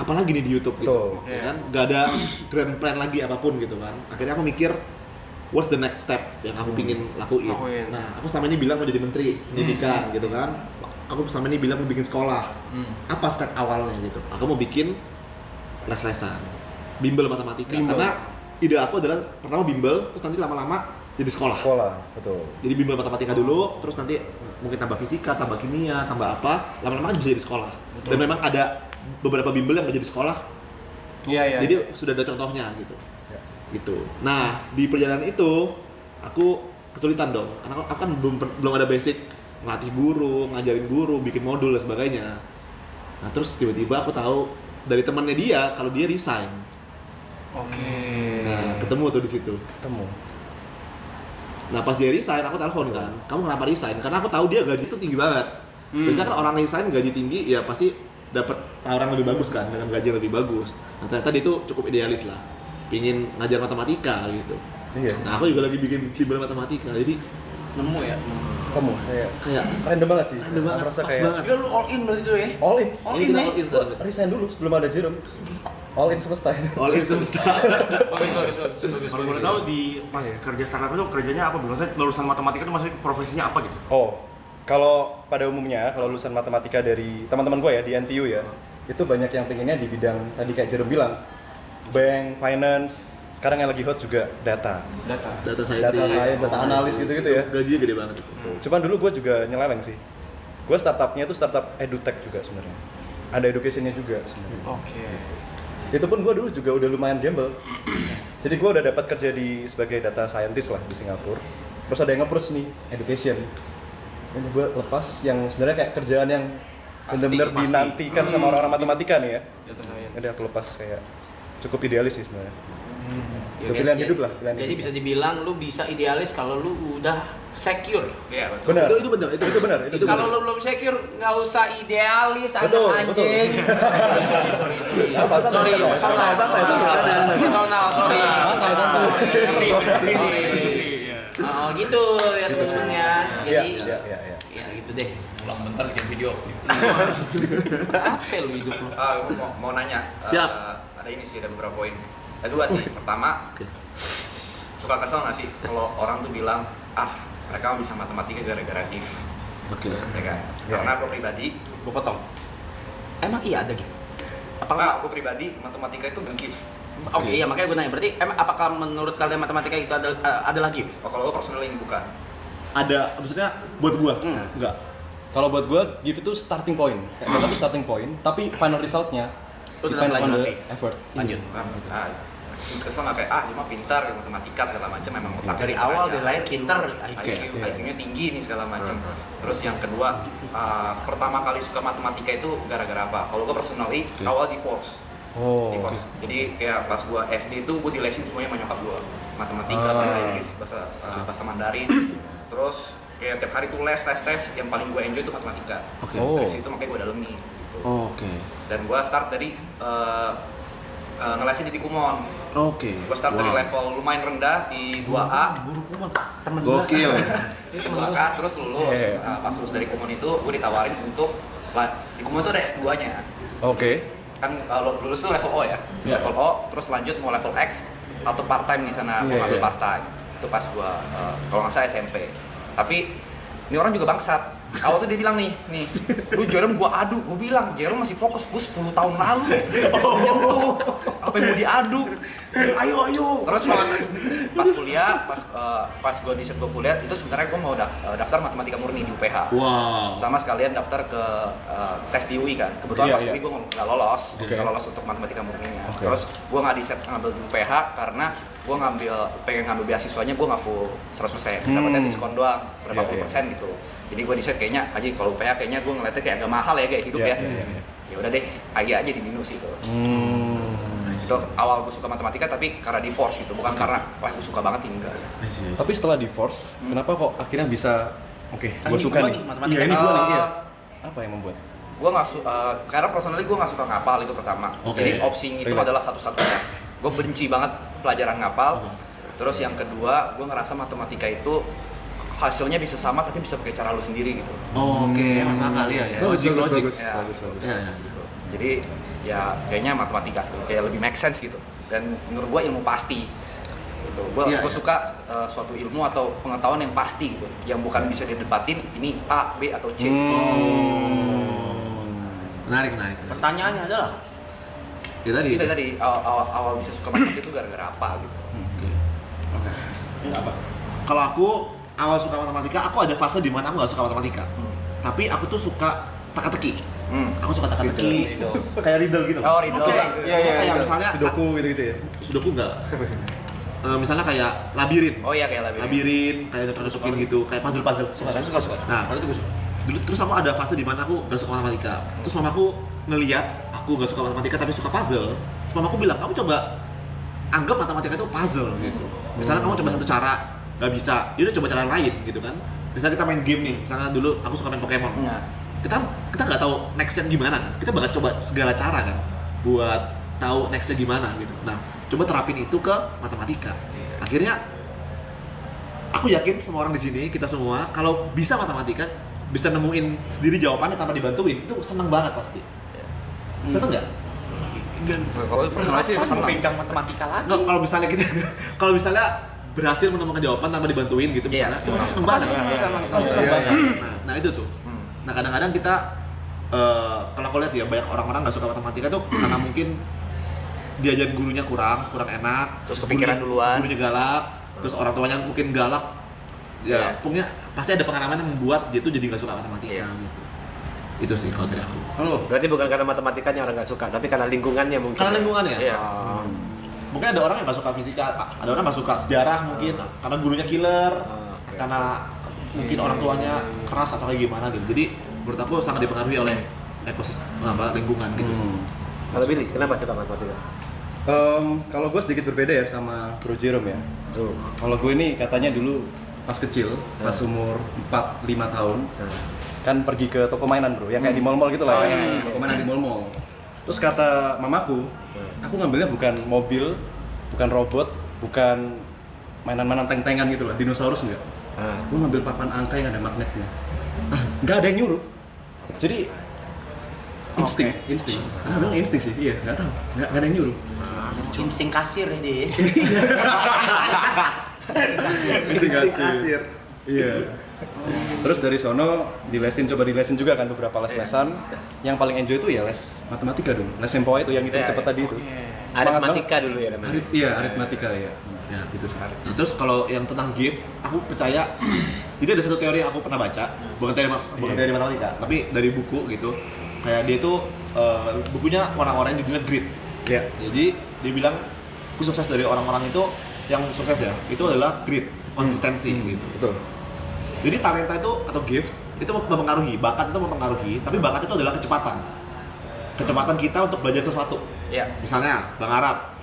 apalagi nih di YouTube gitu. Betul. Ya kan? Gak ada grand plan lagi apapun gitu kan. Akhirnya aku mikir what's the next step yang aku pingin lakuin. Nah, aku selama ini bilang mau jadi menteri pendidikan gitu kan. Aku selama ini bilang mau bikin sekolah. Apa step awalnya gitu? Aku mau bikin les-lesan, bimbel matematika. Karena ide aku adalah pertama bimbel, terus nanti lama-lama jadi sekolah. Betul. Jadi bimbel matematika dulu, terus nanti mungkin tambah fisika, tambah kimia, tambah apa, lama-lama kan bisa jadi sekolah. Dan memang ada beberapa bimbel yang menjadi sekolah. Iya. Jadi sudah ada contohnya gitu. Gitu. Nah, di perjalanan itu aku kesulitan dong. Karena aku kan belum ada basic ngelatih guru, ngajarin guru, bikin modul dan sebagainya. Nah, terus tiba-tiba aku tahu dari temannya dia kalau dia resign. Oke. Nah, ketemu tuh di situ. Nah, pas dia resign, aku telepon kan, kamu kenapa resign? Karena aku tahu dia gaji itu tinggi banget. Biasanya kan orang resign gaji tinggi, ya pasti dapat tawaran lebih bagus kan, dengan gaji yang lebih bagus. Nah, ternyata dia itu cukup idealis lah, pingin ngajar matematika gitu. Iya. Nah, aku juga lagi bikin bimbel matematika, jadi Nemu ya. kayak random banget sih. random banget, Merasa pas kayak banget. Gila lu all in berarti tuh ya. all in. All in nih. All in Gua sekarang. resign dulu sebelum ada Jerome. All in semesta itu. All in semesta. Bagus. Kalau boleh tahu di pas kerja startup itu kerjanya apa? Maksudnya lulusan matematika itu maksudnya profesinya apa gitu? Oh, kalau pada umumnya kalau lulusan matematika dari teman-teman gue ya di NTU ya, itu banyak yang pengennya di bidang tadi kayak Jerome bilang, bank, finance, sekarang yang lagi hot juga data science, data analis gitu-gitu ya. Gajinya gede banget. Cuman dulu gue juga nyeleweng sih. Gue startupnya itu startup edutech juga sebenarnya. Ada educationnya juga sebenarnya. Oke. Itu pun gue dulu juga udah lumayan gamble. Jadi gue udah dapat kerja sebagai data scientist lah di Singapura. Terus ada yang approach nih, education. Ini gue lepas yang sebenarnya kayak kerjaan yang benar-benar dinantikan sama orang-orang matematika nih ya. Jadi aku lepas kayak cukup idealis sih sebenarnya. Ya, Pilihan guys, hidup lah. Jadi bisa dibilang lu bisa idealis kalau lu udah secure. Iya, betul. Benar. Itu benar, itu benar. Kalau lu belum secure, nggak usah idealis, Betul, anak anjing. Sorry. Apa, santai, Sorry, personal. Oh gitu ya temennya. Jadi, Iya. ya gitu deh. Pulang bentar bikin video. Apa lu hidup lu? Gue mau nanya. Siap. Ada ini sih, ada beberapa poin. Ada 2 sih. Pertama, suka kesel nggak sih kalau orang tuh bilang, mereka bisa matematika gara-gara GIF. Oke. Ya kan? Karena gue pribadi, Gue potong. Emang iya ada gitu? gue pribadi matematika itu bukan GIF. Oke, iya makanya gue nanya. Berarti emang apakah menurut kalian matematika itu adalah GIF? Kalau gue personally bukan. Ada, maksudnya buat gua enggak. Kalau buat gue, GIF itu starting point. Kayak data itu starting point, tapi final resultnya depends on the effort. Lanjut. Nah, kesel nggak kayak dia mah pintar matematika segala macam, memang otak Dari awal dari lahir pintar. IQ-nya tinggi nih segala macam. Terus yang kedua, pertama kali suka matematika itu gara-gara apa? Kalau gue personally awal divorce. Divorce. Jadi kayak pas gue SD itu gue dilesin semuanya sama nyokap gue. Matematika, bahasa Inggris, bahasa Mandarin. Terus kayak tiap hari tuh les, yang paling gue enjoy itu matematika. Dari situ makanya gue dalemi gitu. Dan gue start dari ngelesin di Kumon. Gue start dari level lumayan rendah di 2A. Guru Kumon, temen Gokil. Di 2A terus lulus. Pas lulus dari Kumon itu gue ditawarin untuk di Kumon itu ada S2-nya. Kan kalau lulus tuh level O ya. Level O terus lanjut mau level X atau part time di sana, mau ngambil part time. Itu pas gue kalau nggak salah SMP. Tapi ini orang juga bangsat. Awal tuh dia bilang nih, lu Jerome gua adu, gua bilang Jerome masih fokus, gua 10 tahun lalu menyentuh, apa yang mau diadu, ayo. Terus pas kuliah, pas gua di gua kuliah, itu sebenarnya gua mau daftar matematika murni di UPH. Sama sekalian daftar ke tes di UI kan. Kebetulan pas UI gua nggak lolos untuk matematika murninya. Terus gua nggak ngambil di UPH karena gua pengen ngambil beasiswanya, gua nggak full 100%, dapatnya diskon doang berapa puluh persen gitu. Jadi gue decide kayaknya aja kalau UPH kayaknya gue ngeliatnya kayak agak mahal ya kayak hidup ya. Ya udah deh, aja di minus gitu. So, awal gue suka matematika tapi karena divorce gitu, bukan karena wah gue suka banget enggak. Tapi setelah divorce, kenapa kok akhirnya bisa gue suka nih matematika. ini gue nih. Apa yang membuat? Gue nggak karena personally gue nggak suka ngapal itu pertama. Jadi opsi itu adalah satu-satunya. Gue benci banget pelajaran ngapal. Terus yang kedua, gue ngerasa matematika itu hasilnya bisa sama tapi bisa pakai cara lu sendiri gitu. Masuk akal ya. Bagus. Jadi ya kayaknya matematika kayak lebih make sense gitu. Dan menurut gua ilmu pasti. Gitu. Gua suka suatu ilmu atau pengetahuan yang pasti gitu, yang bukan bisa didebatin ini A, B atau C. Menarik. Pertanyaannya adalah Itu tadi awal bisa suka matematika itu gara-gara apa gitu. Kalau aku awal suka matematika, aku ada fase di mana aku nggak suka matematika. Tapi aku tuh suka teka-teki. Aku suka teka-teki, kayak riddle gitu. Riddle. Kayak misalnya Sudoku gitu ya. Sudoku enggak. Misalnya kayak labirin. Kayak labirin. Labirin, kayak nusukin gitu, kayak puzzle-puzzle. Suka kan? suka. Nah, Kalau itu gue suka. dulu terus aku ada fase di mana aku gak suka matematika. Terus mamaku ngeliat aku gak suka matematika tapi suka puzzle. Terus mamaku bilang, kamu coba anggap matematika itu puzzle gitu. Misalnya kamu coba satu cara, gak bisa, yaudah coba cara lain gitu kan. Misalnya kita main game nih, misalnya dulu aku suka main Pokemon. Kita nggak tahu nextnya gimana kan. Kita bakal coba segala cara kan buat tahu nextnya gimana gitu. Nah, coba terapin itu ke matematika. Akhirnya aku yakin semua orang di sini, kita semua kalau bisa matematika, bisa nemuin sendiri jawabannya tanpa dibantuin, itu seneng banget pasti. Seneng nggak? Kalau personally sih seneng. Pegang matematika lagi. Nggak, kalau misalnya berhasil menemukan jawaban tanpa dibantuin gitu misalnya, itu pasti seneng banget. Seneng banget. Nah itu tuh. Nah kadang-kadang kita kalau aku lihat ya banyak orang-orang nggak suka matematika tuh karena mungkin diajarin gurunya kurang enak, Terus kepikiran duluan. gurunya galak, terus orang tuanya mungkin galak, ya pokoknya pasti ada pengalaman yang membuat dia tuh jadi nggak suka matematika gitu. Itu sih kalau dari aku. Berarti bukan karena matematikanya orang nggak suka, tapi karena lingkungannya mungkin. Karena lingkungannya. Iya. Mungkin ada orang yang nggak suka fisika, ada orang nggak suka sejarah mungkin, karena gurunya killer, karena mungkin orang tuanya keras atau kayak gimana gitu. Jadi menurut aku sangat dipengaruhi oleh ekosistem lingkungan gitu sih. Kalau Billy, kenapa suka matematika? Kalau gue sedikit berbeda ya sama Bro Jerome ya. Kalau gue ini katanya dulu pas kecil, pas umur 4-5 tahun, kan pergi ke toko mainan bro, yang kayak di mall-mall gitu lah, toko mainan di mall-mall. Terus kata mamaku, aku ngambilnya bukan mobil, bukan robot, bukan mainan-mainan tank-tankan gitu lah, dinosaurus enggak. Gue ngambil papan angka yang ada magnetnya. Nggak ada yang nyuruh. Jadi insting. Nah, bilang insting sih, iya, nggak tahu, nggak ada yang nyuruh. Insting kasir ya dia. Insting kasir. Iya. Terus dari sono coba dilesin juga kan beberapa les-lesan. Yang paling enjoy itu ya les matematika dong. Les Sempoa itu yang cepet tadi itu. Aritmatika dulu ya namanya. Iya, aritmatika ya. Ya, gitu sih. Terus kalau yang tentang gift, aku percaya jadi ada satu teori yang aku pernah baca, bukan teori matematika, tapi dari buku gitu. Kayak dia tuh bukunya orang-orang yang judulnya Grit. Ya. Jadi dia bilang sukses dari orang-orang itu yang sukses ya, itu adalah grit, konsistensi gitu. Betul. Jadi talenta itu atau gift itu mempengaruhi, bakat itu mempengaruhi, tapi bakat itu adalah kecepatan. Kecepatan kita untuk belajar sesuatu. Iya. Misalnya Bang Arab,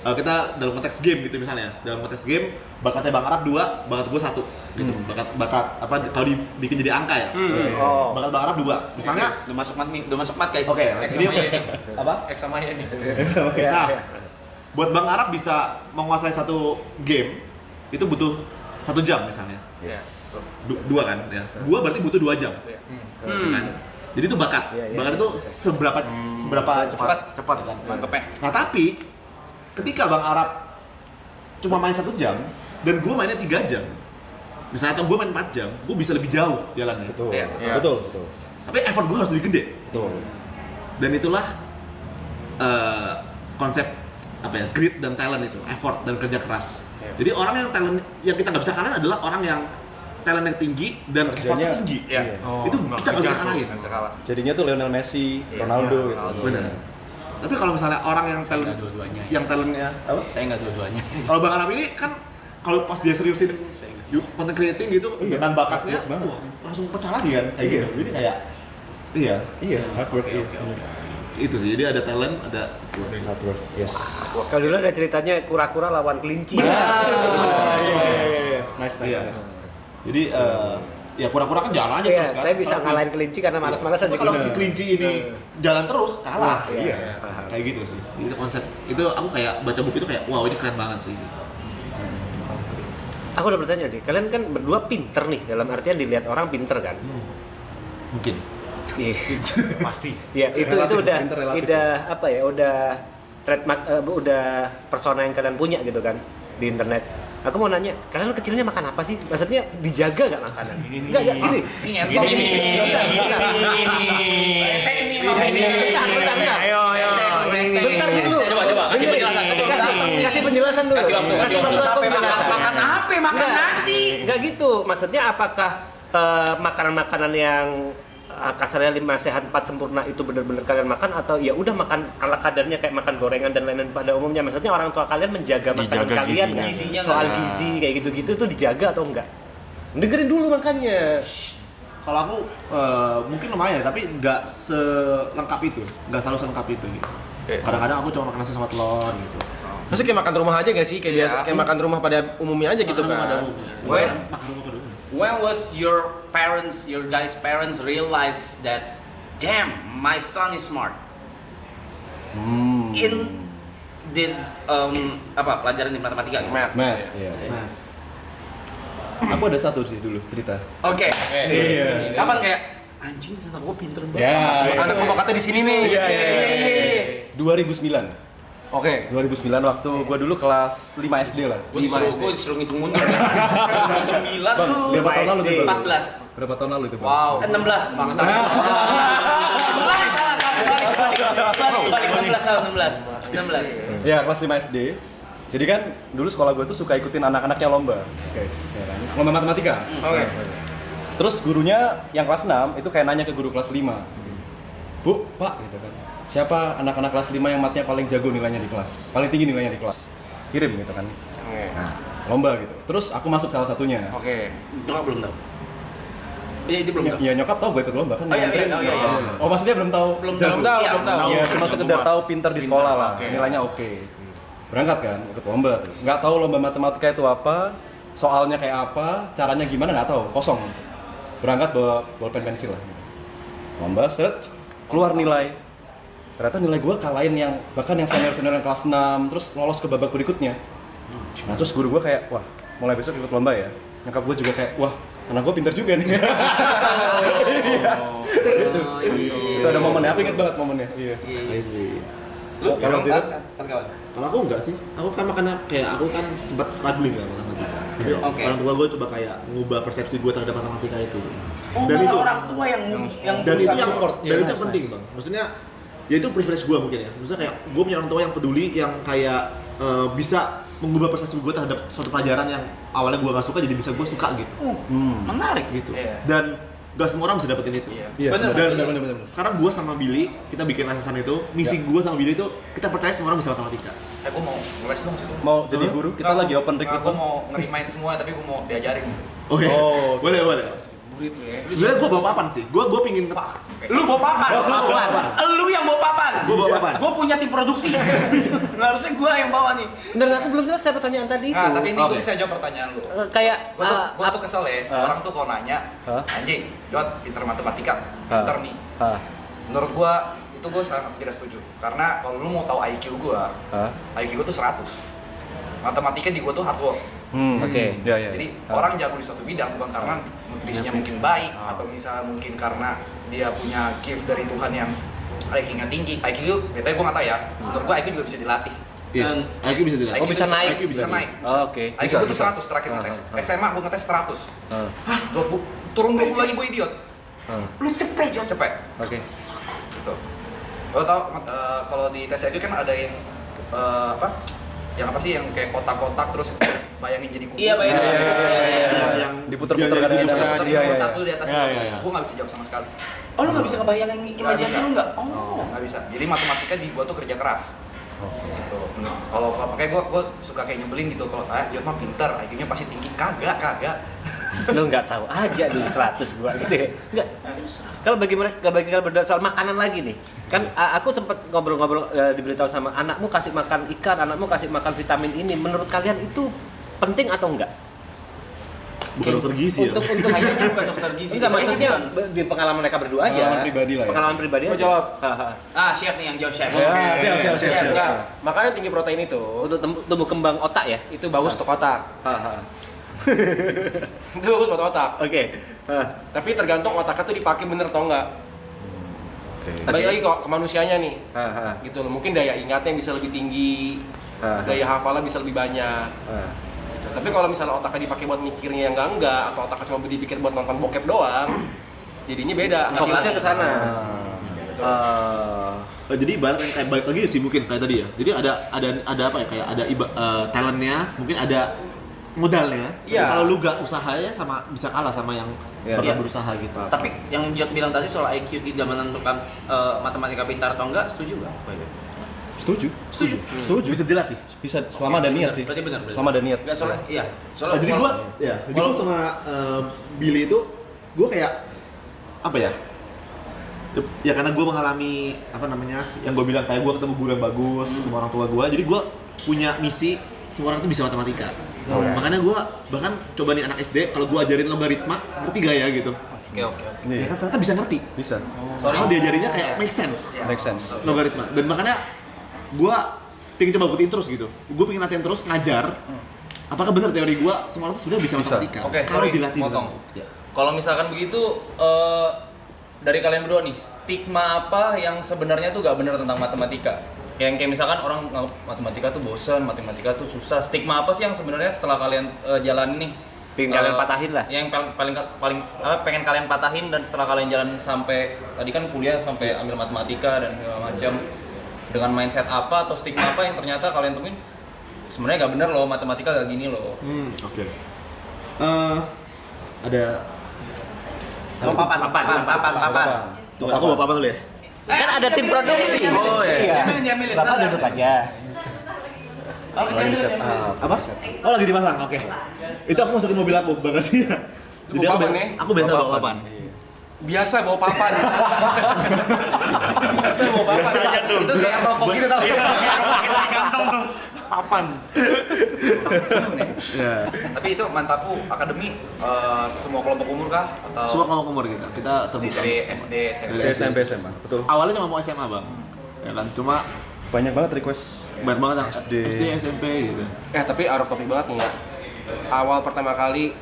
kita dalam konteks game gitu misalnya, dalam konteks game bakatnya Bang Arab 2, bakat gue 1 gitu. Bakat apa kalau dibikin jadi angka ya. Bakat Bang Arab 2. Misalnya Udah masuk mat guys. Oke, jadi apa? X sama Y nih. Nah, buat Bang Arab bisa menguasai satu game itu butuh 1 jam misalnya. Dua kan ya. Gua berarti butuh 2 jam. Kan? Jadi itu bakat. Bakat itu seberapa cepat kan? Mantepnya. Nah, tapi ketika Bang Arab cuma main 1 jam dan gua mainnya 3 jam. Misalnya atau gua main 4 jam, gua bisa lebih jauh jalannya. Betul. Tapi effort gua harus lebih gede. Betul. Dan itulah konsep apa ya, grit dan talent itu, effort dan kerja keras. Jadi orang yang talent yang kita nggak bisa kalahin adalah orang yang talent yang tinggi dan effortnya tinggi. Itu kita nggak bisa kalahin. Jadinya tuh Lionel Messi, Ronaldo gitu. Benar. Tapi kalau misalnya orang yang talent, talentnya apa? Saya nggak dua-duanya. Kalau Bang Arab ini kan kalau pas dia seriusin content creating gitu dengan bakatnya, wah, langsung pecah lagi kan kayak gitu. Jadi kayak iya hard work. itu sih. Jadi ada talent, ada Hard work. Yes. Kalau dulu ada ceritanya kura-kura lawan kelinci. Iya. Nice. Jadi ya kura-kura kan jalan aja terus kan. Tapi bisa ngalahin kelinci karena malas-malasan Tapi juga. kalau si kelinci ini jalan terus kalah. Iya. Kayak gitu sih. Itu konsep. Itu aku kayak baca buku itu kayak wow, ini keren banget sih. Aku udah bertanya sih, kalian kan berdua pinter nih, dalam artian dilihat orang pinter kan? Mungkin. Iya. Pasti. Iya, itu udah pinter relatif. apa ya? Udah trademark, udah persona yang kalian punya gitu kan di internet. Aku mau nanya, kalian kecilnya makan apa sih? Maksudnya dijaga nggak makanan? Enggak, gini. Bentar dulu. Coba kasih penjelasan. Kasih penjelasan dulu. Kasih waktu aku penjelasan. Makan apa? Makan nasi. Enggak gitu. Maksudnya apakah makanan-makanan yang kasarnya 5 sehat 4 sempurna itu benar-benar kalian makan atau ya udah makan ala kadarnya kayak makan gorengan dan lain-lain pada umumnya? Maksudnya orang tua kalian menjaga makanan kalian nggak? Soal gizi kayak gitu-gitu tuh dijaga atau enggak? Dengerin dulu makanya. Kalau aku mungkin lumayan, tapi nggak selengkap itu, nggak selalu selengkap itu gitu. Kadang-kadang aku cuma makan nasi sama telur gitu. Maksudnya kayak makan rumah aja gak sih? Kayak biasa, kayak makan rumah pada umumnya aja gitu kan? Makan rumah pada umumnya. When was your guys' parents realize that, damn, my son is smart? In this pelajaran di matematika gitu. Math. Iya. Math. Aku ada satu sih dulu cerita. Oke. Iya. Kapan kayak anjing anak gua pinter banget. Ya. Anak pokoknya di sini nih. Iya. 2009. Oke. 2009 waktu gua dulu kelas 5 SD lah. Gua disuruh ngitung mundur. 9 Bang, berapa tahun lalu tuh? 14. Berapa tahun lalu itu, Bang? Wow. 16. Balik 16. tahun 16. Ya, kelas 5 SD. Jadi kan dulu sekolah gue tuh suka ikutin anak-anaknya lomba, guys. Ya kan? Lomba matematika. Oke. Terus gurunya yang kelas 6 itu kayak nanya ke guru kelas 5. Bu, Pak, gitu kan. Siapa anak-anak kelas 5 yang matnya paling jago nilainya di kelas? Paling tinggi nilainya di kelas? Kirim gitu kan. Nah, lomba gitu. Terus aku masuk salah satunya. Nyokap belum tahu. Iya, itu belum tahu. Ya nyokap tahu gue ikut lomba kan. Oh iya. Oh, maksudnya belum tahu. Belum jago. tahu. Iya, cuma sekedar tahu pintar di sekolah lah. Nilainya oke. Berangkat kan, ikut lomba tuh. Nggak tahu lomba matematika itu apa, soalnya kayak apa, caranya gimana nggak tahu, kosong. Berangkat bawa bolpen pensil lah. Lomba, set, keluar nilai. Ternyata nilai gue kalahin yang bahkan yang senior-senior yang kelas 6, terus lolos ke babak berikutnya. Nah terus guru gue kayak, wah mulai besok ikut lomba ya. Nyokap gue juga kayak, wah anak gue pintar juga nih. Itu ada momennya, aku inget banget momennya. Iya. Lu Kalau pas kawan? Kalau aku enggak sih, aku kan makanya kayak aku kan sempat struggling dengan matematika. Tapi orang tua gue coba kayak ngubah persepsi gue terhadap matematika itu. Dan itu orang tua yang dan itu yang support. dan itu yang penting bang. Maksudnya ya itu privilege gue mungkin ya. Maksudnya kayak gue punya orang tua yang peduli, yang kayak bisa mengubah persepsi gue terhadap suatu pelajaran yang awalnya gue gak suka jadi bisa gue suka gitu. Menarik Gitu. Dan gak semua orang bisa dapetin itu. Iya, Bener. bener. Sekarang gue sama Billy, kita bikin asesan itu, misi gue sama Billy itu kita percaya semua orang bisa matematika. Gue mau ngeles dong situ. Mau jadi guru, kita lagi open Gue recruitment. mau ngerimain semua, tapi gue mau diajarin. Oh iya. Oh, boleh. Murid ya. Sebenarnya gue bawa papan sih. Gue pingin Lu bawa papan. Lu yang bawa papan. Gue bawa papan. Gue punya tim produksi. Harusnya gue yang bawa nih. Dan aku belum selesai pertanyaan tadi itu. Nah, tapi ini gue bisa jawab pertanyaan lu. Kayak Gue tuh kesel ya, orang tuh kalau nanya, anjing, Jod, pinter matematika, pinter nih. Menurut gue, itu gue sangat tidak setuju. Karena kalau lu mau tahu IQ gue, IQ gue tuh 100. Matematika di gue tuh hard work. Oke. Jadi orang jago di suatu bidang bukan karena nutrisinya mungkin baik, atau misalnya mungkin karena dia punya gift dari Tuhan yang IQ-nya tinggi. IQ, betulnya gue nggak tahu ya, menurut gue IQ juga bisa dilatih. Yes. IQ bisa dilatih. Oh, bisa naik. IQ bisa naik. Oh, oke. IQ gue tuh 100 terakhir ngetes. SMA gue ngetes 100. Hah? Turun 20 lagi gue idiot. Lu cepet, Jod. Cepet. Oke. Gitu. Lo tau kalau di tes IQ kan ada yang apa? Yang apa sih yang kayak kotak-kotak terus bayangin jadi kubus. Iya, bayangin. Yang diputer-puter jadi kadang-kadang. Diputer-puter Iya, nomor iya. 1 di atas. Gue nggak bisa jawab sama sekali. Oh, lu nggak bisa ngebayangin imajinasi lu nggak? Oh. Nggak bisa. Jadi matematika di gua tuh kerja keras. Gitu. Kalau makanya gua suka kayak nyebelin gitu kalau Jod mah pinter, IQ-nya pasti tinggi. Kagak. Lu nggak tahu aja dulu 100 gua gitu ya. Enggak. Kalau bagi kalian berdua soal makanan lagi nih. Kan aku sempat ngobrol-ngobrol diberitahu sama anakmu kasih makan ikan, anakmu kasih makan vitamin ini. Menurut kalian itu penting atau enggak? bukan dokter gizi ya. Untuk Kayaknya bukan dokter gizi. enggak maksudnya di pengalaman mereka berdua aja. Pengalaman pribadi lah ya. Pengalaman pribadi Gua aja. jawab. Chef nih yang jawab chef. Siap. Makanya tinggi protein itu Untuk tumbuh kembang otak ya. itu bagus untuk otak. Itu bagus buat otak. Oke. Tapi tergantung otaknya tuh dipakai bener atau enggak. Balik lagi kok ke manusianya nih. Gitu loh. Mungkin daya ingatnya bisa lebih tinggi, daya hafalnya bisa lebih banyak. Gitu. Tapi kalau misalnya otaknya dipakai buat mikirnya yang enggak, atau otaknya cuma dipikir buat nonton bokep doang, jadinya beda. Fokusnya ke sana. Jadi ibarat kayak balik lagi sih mungkin kayak tadi ya. Jadi ada apa ya, kayak ada talentnya, mungkin ada modalnya. Iya. Kalau lu gak usahanya sama bisa kalah sama yang pernah berusaha gitu. Tapi yang Jod bilang tadi soal IQ tidak menentukan matematika pintar atau enggak, setuju nggak? Setuju. Bisa dilatih. Bisa selama ada niat sih. Berarti benar. Selama ada niat. Enggak soalnya, iya. Soalnya Jadi gua sama Billy itu gua kayak apa ya? Ya karena gua mengalami apa namanya? Yang gua bilang kayak gua ketemu guru yang bagus, ketemu orang tua gua. Jadi gua punya misi semua orang tuh bisa matematika. Makanya gue bahkan coba nih anak SD, kalau gue ajarin logaritma, ngerti gak ya gitu? Oke. Ya kan ternyata bisa ngerti. Bisa. Soalnya diajarinnya kayak make sense. Make sense. Logaritma. Dan makanya gue pengen coba buktiin terus gitu. Gue pengen latihan terus, ngajar. Apakah benar teori gue, semua orang tuh sebenarnya bisa matematika? Oke, kalau sorry, dilatih. potong. Ya. Kalau misalkan begitu, dari kalian berdua nih, stigma apa yang sebenarnya tuh gak benar tentang matematika? Kayak misalkan orang nganggap matematika tuh bosan, matematika tuh susah. Stigma apa sih yang sebenarnya setelah kalian jalanin nih? Pengen kalian patahin lah. Yang paling pengen kalian patahin dan setelah kalian jalan sampai tadi kan kuliah sampai ambil matematika dan segala macam. dengan mindset apa atau stigma apa yang ternyata kalian temuin sebenarnya nggak bener loh, matematika nggak gini loh. Oke. Ada Papan. Tuh, aku bawa apa dulu ya? Kan ada tim produksi. Oh iya. Bapak duduk aja. Apa? Oh lagi dipasang, oke. Itu aku masukin mobil aku, bagasinya. Jadi Bawa papan nih? aku biasa bawa papan. Biasa bawa papan. Biasa bawa papan. Itu kayak rokok gitu tau. Kita di kantong tuh. Papan. Ya. Tapi itu Mantapu Akademi semua kelompok umur kah? Atau Semua kelompok umur kita terbuka. dari SD, SMP? Dari SMP SMA, betul. Awalnya cuma mau SMA, Bang. Ya kan, cuma Banyak banget request. banyak banget yang SD. SMP gitu. Tapi out of topic banget nih ya. Awal pertama kali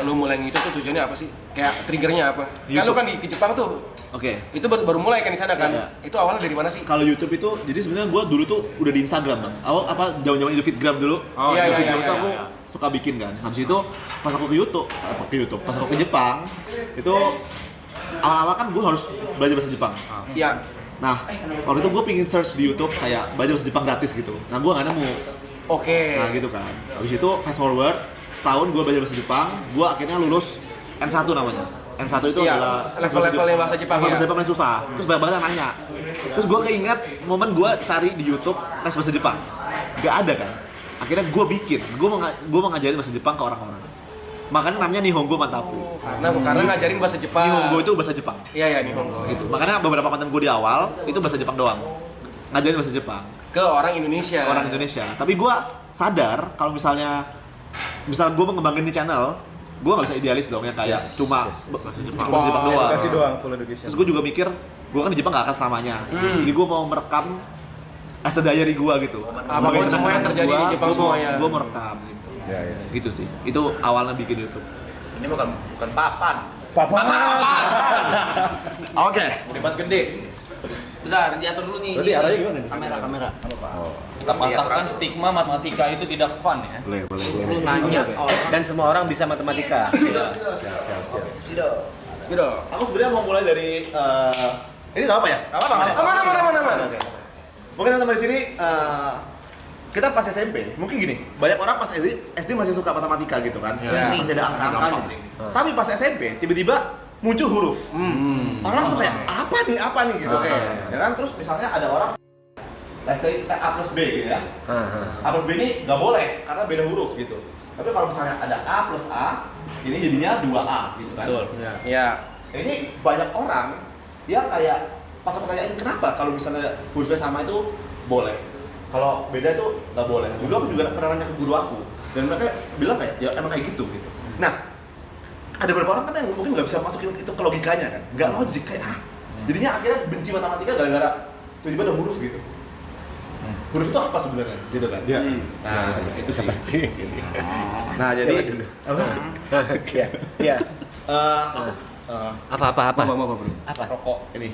lu mulai gitu tuh tujuannya apa sih? Kayak triggernya apa? Kan lu kan ke Jepang tuh. Oke. Itu baru mulai kan di sana kan? Iya. Itu awalnya dari mana sih? Kalau YouTube itu, jadi sebenarnya gue dulu tuh udah di Instagram, Bang. Awal apa zaman Feedgram dulu. Oh, iya, Feedgram iya, itu iya, aku iya. suka bikin kan. Habis itu pas aku ke YouTube, pas aku ke Jepang, itu awal-awal kan gue harus belajar bahasa Jepang. Iya. Nah, waktu itu gue pingin search di YouTube kayak belajar bahasa Jepang gratis gitu. Nah, gue nggak nemu. Oke. Nah, gitu kan. Habis itu fast forward, setahun gue belajar bahasa Jepang, gue akhirnya lulus N1 namanya. N1 itu Iya, adalah level-levelnya bahasa Jepang, level ya. bahasa Jepang yang susah. Terus banyak banget yang nanya. Terus gue keinget momen gue cari di YouTube les bahasa Jepang. Gak ada kan. Akhirnya gue bikin. Gue mau ngajarin bahasa Jepang ke orang-orang. Makanya namanya Nihongo Mantapu. Karena ngajarin bahasa Jepang. Nihongo itu bahasa Jepang. Iya, Nihongo. Gitu. Makanya beberapa konten gue di awal itu bahasa Jepang doang. Ngajarin bahasa Jepang Ke orang Indonesia. ke orang Indonesia. Tapi gue sadar kalau misalnya gue mengembangin di channel, gue nggak bisa idealis dong yang kayak cuma bahasa Jepang doang. Edukasi doang, full education. Terus gue juga mikir, gue kan di Jepang gak akan selamanya. Jadi gue mau merekam as a diary gue gitu. Apapun semua yang terjadi di Jepang semuanya. Gue mau merekam gitu. Ya. Gitu sih. Itu awalnya bikin YouTube. Ini bukan papan. Oke. Debat gede. Bentar, diatur dulu nih. Berarti arahnya gimana nih? Kamera. Kita patahkan stigma matematika itu tidak fun ya. Boleh. Lu nanya. Dan semua orang bisa matematika. Gitu. Aku sebenarnya mau mulai dari ini nggak apa ya? Aman. Oke. Mungkin teman-teman di sini kita pas SMP, mungkin gini, banyak orang pas SD masih suka matematika gitu kan, masih ada angka-angkanya. Tapi pas SMP tiba-tiba muncul huruf. Orang langsung kayak apa nih gitu. Ya kan, terus misalnya ada orang let's say A plus B gitu ya. A plus B ini nggak boleh karena beda huruf gitu. Tapi kalau misalnya ada A plus A, ini jadinya 2A gitu kan. Betul. Iya. Ini banyak orang yang kayak pas aku tanyain kenapa kalau misalnya hurufnya sama itu boleh, kalau beda itu nggak boleh. Dulu aku juga pernah nanya ke guru aku dan mereka bilang kayak ya emang kayak gitu gitu. Nah, ada beberapa orang kan yang mungkin nggak bisa masukin itu ke logikanya kan, nggak logik kayak jadinya akhirnya benci matematika gara-gara tiba-tiba ada huruf gitu. Huruf itu apa sebenarnya gitu kan? Iya. Nah, itu sih. Nah, jadi Iya. Apa bro? Rokok. ini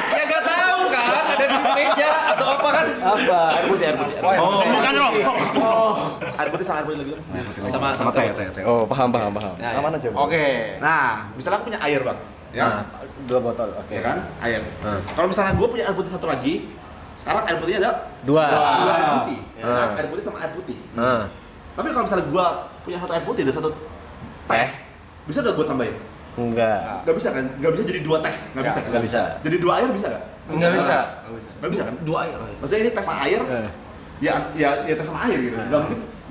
Ya gak tahu kan, ada di meja atau apa kan? Apa? air putih. Oh, bukan rokok. Air putih sama air putih lagi. Sama teh. Oh, paham. Ya, Aman aja. Bro. Oke. Nah, misalnya aku punya air bang, ya, 2 botol. Oke. ya kan, air. Kalau misalnya gue punya air putih satu lagi, sekarang air putihnya ada 2. dua air putih, ya kan? Air putih sama air putih. Tapi kalau misalnya gue punya satu air putih dan satu teh, bisa gak gue tambahin? Enggak. Gak bisa kan? Gak bisa jadi 2 teh? Gak bisa kan? Nggak bisa. Jadi 2 air bisa gak? Nggak bisa. Gak bisa kan? 2 air. Maksudnya ini teh sama air, ya teh sama air gitu.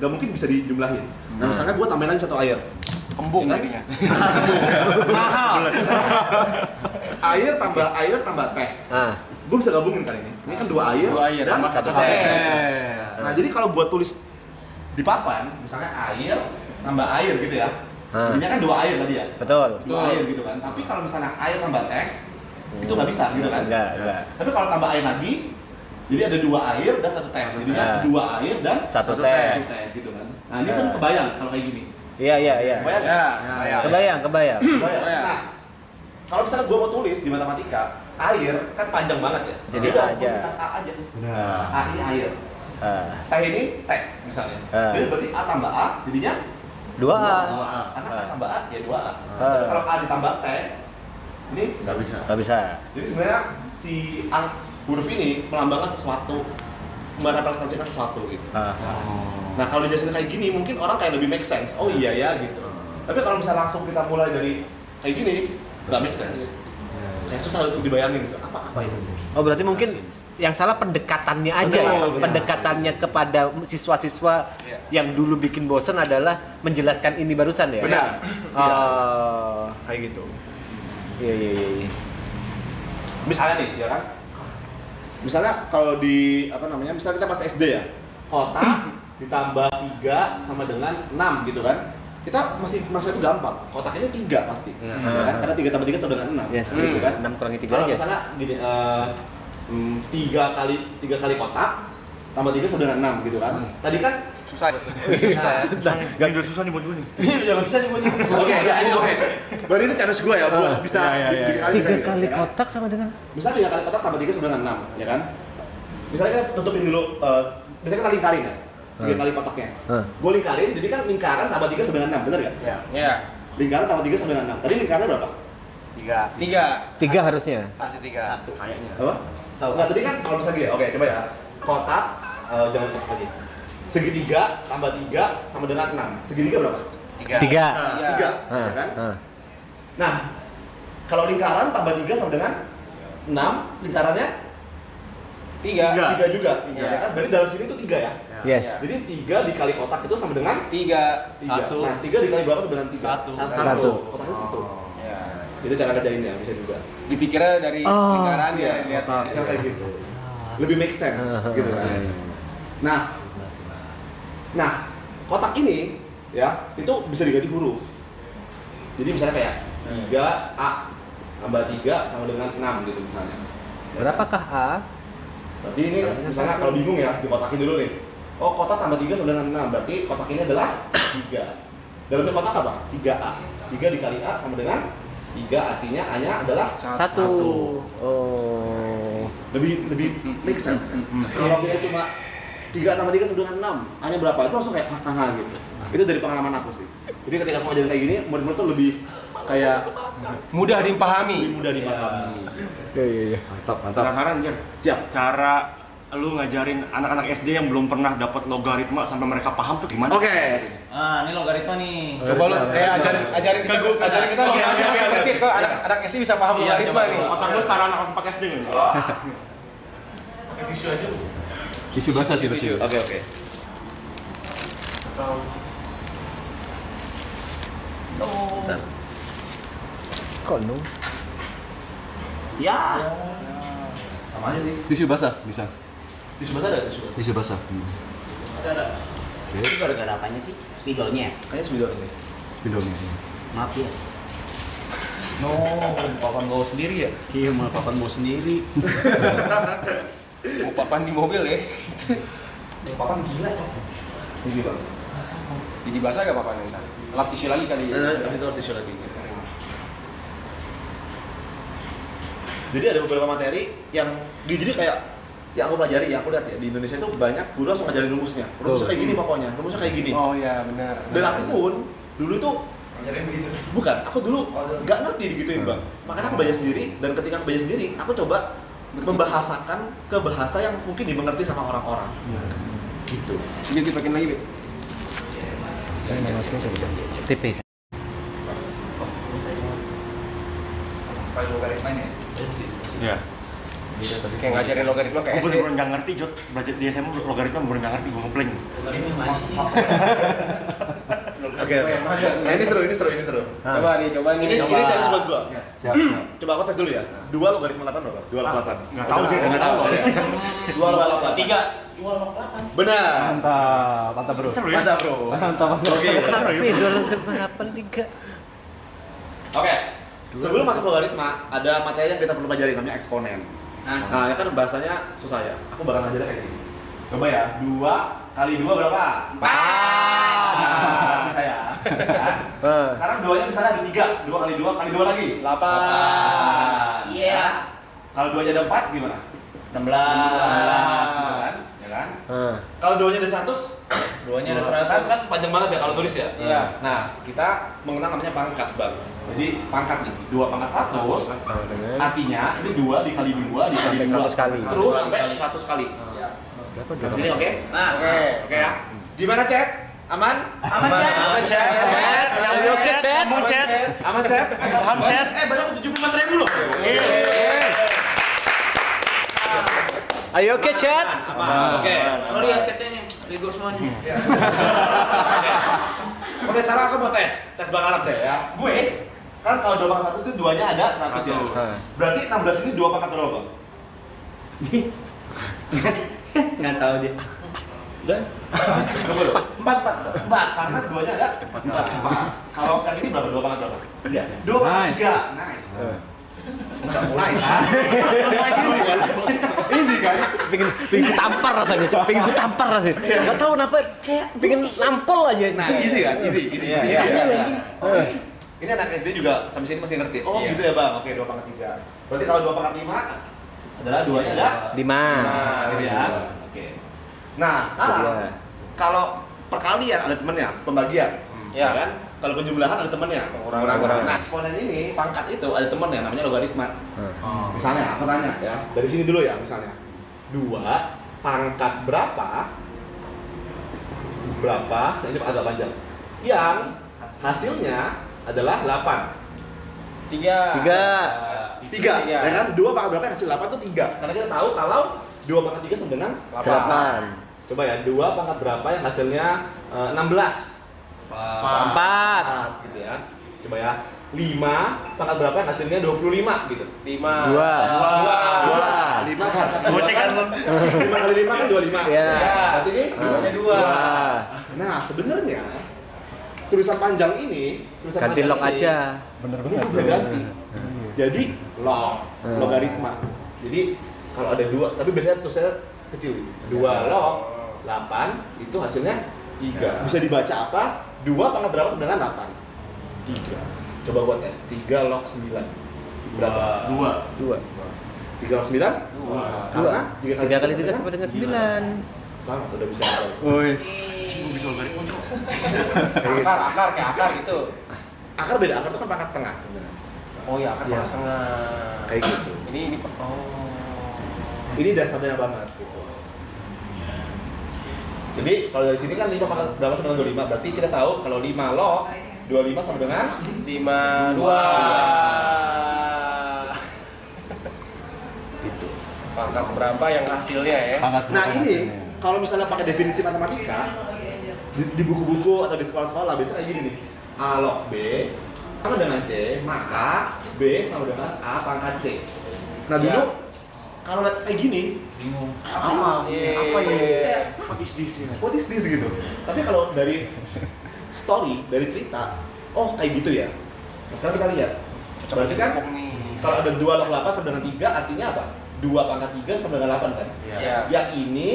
Gak mungkin bisa dijumlahin. Nah misalnya gue tambahin lagi 1 air. Kembung Ya kan? jadinya. Mahal. Air tambah teh. Gue bisa gabungin kali ini. Ini kan 2 air, dan tambah 1 1 teh. teh. Nah jadi kalau buat tulis di papan, misalnya air tambah air gitu ya. Jadinya kan 2 air tadi ya. Betul. 2 air gitu kan. Tapi kalau misalnya air tambah teh, itu nggak bisa gitu kan. Enggak. Tapi kalau tambah air lagi, jadi ada 2 air dan 1 teh. Jadinya 2 air dan 1 teh. gitu kan. Nah ini kan kebayang kalau kayak gini. Iya. Kebayang nggak? Kebayang. Kebayang. Nah, kalau misalnya gue mau tulis di matematika, air kan panjang banget ya. Jadi Udah, A aja. gua singkat A aja. A ini air. Teh ini teh misalnya. Jadi berarti A tambah A jadinya 2A. Karena A tambah A ya 2A. Tapi kalau A ditambah teh Ini nggak bisa. Nggak bisa. Jadi sebenarnya si huruf ini melambangkan sesuatu, merepresentasikan sesuatu gitu. Nah kalau dijelasin kayak gini mungkin orang kayak lebih make sense. Oh iya ya gitu. Tapi kalau misalnya langsung kita mulai dari kayak gini, nggak make sense. Kayak susah untuk dibayangin gitu. Apa itu? Oh berarti mungkin yang salah pendekatannya aja ya. Pendekatannya kepada siswa-siswa yang dulu bikin bosen adalah menjelaskan ini barusan ya. Benar. Kayak gitu. Iya. Misalnya nih, ya kan? Misalnya kalau di misalnya kita pas SD ya, kotak ditambah 3 sama dengan 6 gitu kan? Kita masih itu gampang. Kotak ini 3 pasti, ya kan? Karena 3 tambah 3 sama dengan 6, gitu kan? 6 kurangi 3 kalau aja. misalnya gini, 3 kali kotak tambah 3 sama dengan 6 gitu kan? Tadi kan Susah. Gak udah susah nih buat gue nih. Jangan bisa nih buat Oke. Berarti itu challenge gue ya, buat bisa 3 kali kotak sama dengan? Misalnya 3 kali kotak tambah 3 sama dengan 6, ya kan? Misalnya kita tutupin dulu, misalnya kita lingkarin ya, 3 kali kotaknya. Gue lingkarin, jadi kan lingkaran tambah 3 sama dengan 6, bener gak? Iya. Lingkaran tambah 3 sama dengan 6, tadi lingkarannya berapa? 3 harusnya. Masih 3. Kayaknya. Apa? Nggak, tadi kan kalau misalnya gini, oke coba ya. Kotak, jangan kotak lagi. Segitiga tambah 3 sama dengan 6. Segitiga berapa? 3. 3, ya kan? Nah, kalau lingkaran tambah 3 sama dengan 6, lingkarannya 3 juga, ya kan? Berarti dalam sini tuh 3 ya? Yes. Jadi 3 dikali kotak itu sama dengan 3. 3. Nah, 3 dikali berapa sama dengan 3? 1. Kotaknya 1. Ya. Itu cara kerjainnya, bisa juga. Dipikirnya dari lingkaran ya, lihat. Bisa kayak gitu. Lebih make sense gitu kan. Nah, kotak ini ya, itu bisa diganti huruf. Jadi misalnya kayak 3A tambah 3 sama dengan 6 gitu misalnya. Berapakah A? Berarti ini misalnya kalau bingung ya, dikotakin dulu nih. Oh, kotak tambah 3 sama dengan 6, berarti kotak ini adalah 3. Dalamnya kotak apa? 3A. 3 dikali A sama dengan 3, artinya A-nya adalah 1. Oh. Lebih make sense kan? Kalau kita cuma 3 tambah 3 sama dengan 6, A-nya berapa? Itu langsung kayak gitu. Itu dari pengalaman aku sih. Jadi ketika aku ngajarin kayak gini, murid-murid tuh lebih kayak Mudah dipahami. lebih mudah dipahami. Iya. Mantap. Penasaran, Jer? Siap. Cara lu ngajarin anak-anak SD yang belum pernah dapat logaritma sampai mereka paham tuh gimana? Oke. Ini logaritma nih. Coba lu ajarin kita logaritma seperti kok anak SD bisa paham logaritma nih. Otak lu sekarang anak kelas 4 SD nih. Isu bahasa sih itu. Oke. Kok no? Ya. Sama aja sih. Isu bahasa bisa. Tisu basah ada tisu basah. Isu bahasa. Ada. Itu gara-gara apanya sih? Spidolnya. Kayaknya spidol ini. Spidolnya. Maaf ya. No, papan bawa sendiri ya? Iya, malah papan mau sendiri. Mau papan di mobil ya. Papan gila tuh. Gila. Jadi basah gak papannya ntar? Lap tisu lagi kali ya? Tapi itu tisu lagi. Jadi ada beberapa materi yang jadi kayak yang aku pelajari, yang aku lihat ya di Indonesia itu banyak guru langsung ngajarin rumusnya. Rumusnya kayak gini pokoknya, rumusnya kayak gini. Oh iya benar. Dan aku pun dulu itu ngajarin begitu. Bukan, aku dulu nggak ngerti digituin bang. Makanya aku belajar sendiri dan ketika aku belajar sendiri, aku coba membahasakan ke bahasa yang mungkin dimengerti sama orang-orang. Gitu. Bit dipakein lagi Bit. TP. Paling logaritma ini. Iya. Kayak ngajarin logaritma kayak Gue SD. bener-bener nggak ngerti, Jod. Belajar di SMA logaritma bener nggak ngerti, gue ngeblank. Oke. Nah ini seru. Coba nih. Ini challenge buat gua. Siap. Coba aku tes dulu ya. 2 logaritma 8 berapa? 2 log 8. Nggak tahu, Jod. Nggak tahu. 2 log 8. 3. 2 log 8. Benar. Mantap bro. Mantap bro. Oke. Tapi 2 log 8 3. Oke. Sebelum masuk logaritma, ada materi yang kita perlu pelajari namanya eksponen. Nah, ya kan bahasanya susah ya. Aku bakal ngajarin kayak gini. Coba ya, 2 kali 2 berapa? 4. Bisa ya. Sekarang 2-nya misalnya ada 3. 2 kali 2 kali 2 lagi. 8. Iya. Kalau 2-nya ada 4 gimana? 16. Ya kan? kan? Kalau duanya ada 100, Duanya ada 100. kan panjang banget ya kalau tulis ya? Iya. Nah, kita mengenal namanya pangkat, Bang. Jadi pangkat nih, 2 pangkat 100, artinya ini 2 dikali 2 dikali 2 100 kali. terus sampai 100 kali. Sampai sini oke? Nah, Oke ya. Gimana, Chat? Aman? aman chat. Chat, oke chat. Aman, Chat? Paham, Chat? Baru 74.000 loh. Ayo oke chat. Aman. Oke. Sorry ya chatnya nih, bego semuanya. Oke, sekarang aku mau tes bahasa Arab deh ya. Gue? Kan kalau 2 pangkat 100 itu 2-nya ada 100 ya. Berarti 16 ini 2 pangkat berapa? Nggak tahu dia. Berapa? 4 karena 2-nya ada 4. Kalau yang ini berapa? 2 pangkat berapa? 3. 2 pangkat 3. Nice. Nice. Easy kan? Pengen ditampar rasanya, pengen ditampar rasanya. Gak tahu kenapa kayak pengen nampol aja. Nah, easy kan? Easy ya. Ini anak SD juga sampai sini masih ngerti. Oh, gitu ya, Bang. Oke, 2 pangkat 3. Berarti kalau 2 pangkat 5 adalah 2-nya ada 5. gitu ya. Oke. Nah, sekarang kalau perkalian ada temennya, pembagian. Ya kan? Kalau penjumlahan ada temennya, pengurangan. Nah, eksponen ini pangkat itu ada temennya namanya logaritma. Misalnya aku tanya ya, dari sini dulu ya misalnya. 2 pangkat berapa? Ini agak panjang. Yang hasilnya adalah 8. 3. 3. Ya kan? 2 pangkat berapa yang hasil 8 itu 3. Karena kita tahu kalau 2 pangkat 3 sama dengan 8. Coba ya, 2 pangkat berapa yang hasilnya 16? 4 gitu ya. Coba ya. 5 pangkat berapa yang hasilnya 25 gitu. 5. 2. 5 pangkat Gocek kan lo. 5 kali 5 kan 25. Iya. Berarti ini 2-nya 2. Nah, sebenarnya tulisan panjang ini, Ganti log aja. Bener-bener udah ganti. Jadi logaritma. Jadi kalau ada 2, tapi biasanya tulisannya kecil. 2 log 8 itu hasilnya 3. Bisa dibaca apa? 2 pangkat berapa sama dengan 8? 3. Coba gua tes. 3 log 9. Berapa? 2. 3 log 9? 2. Karena 3 kali 3 sama dengan 9. Selamat, udah bisa. Wis. Akar kayak akar gitu. Akar beda, akar itu kan pangkat setengah sebenarnya. Oh ya, akar Iya. setengah. Kayak gitu. Ini Ini dasarnya banget gitu. Jadi kalau dari sini kan 5 pangkat berapa sama dengan 25? Berarti kita tahu kalau 5 log 25 sama dengan 5, 2. gitu. Pangkat berapa yang hasilnya ya? Nah ini kalau misalnya pakai definisi matematika di buku-buku atau di sekolah-sekolah biasanya kayak gini nih. A log B sama dengan C, maka B sama dengan A pangkat C. Nah dulu kalau lihat kayak gini bingung apa ini? What is this gitu. Tapi kalau dari story, dari cerita, oh kayak gitu ya. Nah sekarang kita lihat. Berarti kan kalau ada 2 log 8 sama dengan 3 artinya apa? 2 pangkat 3 sama dengan 8 kan? Iya. Yang ini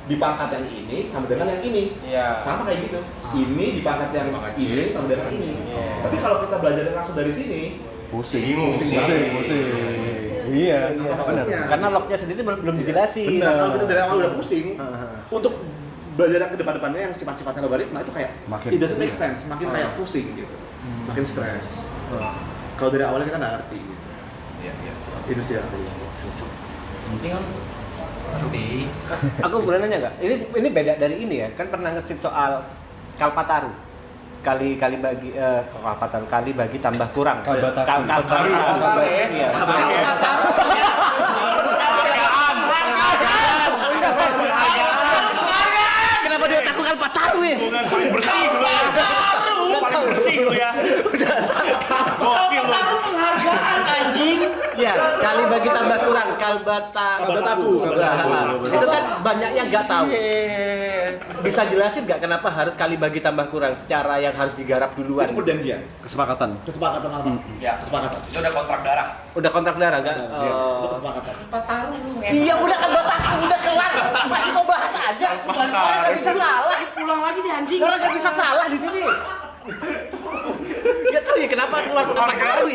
di pangkat yang ini sama dengan yang ini. Iya. Sama kayak gitu. Ini di pangkat yang ini sama dengan ini. Tapi kalau kita belajar langsung dari sini, Pusing banget. Iya, Apa maksudnya? Karena lognya sendiri belum dijelasin. Nah, kalau kita dari awal udah pusing, untuk belajar yang ke depan-depannya yang sifat-sifatnya logaritma itu kayak Makin it doesn't make sense, makin kayak pusing gitu. Makin stres. Kalau dari awalnya kita nggak ngerti gitu. Itu sih aku. Ini kan seperti Aku boleh nanya nggak? Ini beda dari ini ya? Kan pernah nge-state soal Kalpataru. Kali bagi Kalpataru kali bagi tambah kurang. Kalpataru. Kalpataru. Iya. Kenapa dia takut Kalpataru ya? Bukan paling bersih lu ya. Paling bersih lu ya. Gokil lu. penghargaan anjing. Ya, kali bagi tambah kurang Kalbataku. Itu kan banyak yang nggak tahu. Bisa jelasin nggak kenapa harus kali bagi tambah kurang secara yang harus digarap duluan? Itu perjanjian. Kesepakatan. Kesepakatan apa? Ya, Kesepakatan. itu udah kontrak darah. Udah kontrak darah nggak? Itu kesepakatan. Iya udah kan udah kelar. Masih kau bahas aja. Orang nggak bisa salah. Pulang lagi deh anjing. Orang nggak bisa salah di sini. Gak tahu ya kenapa keluar Kalpataru.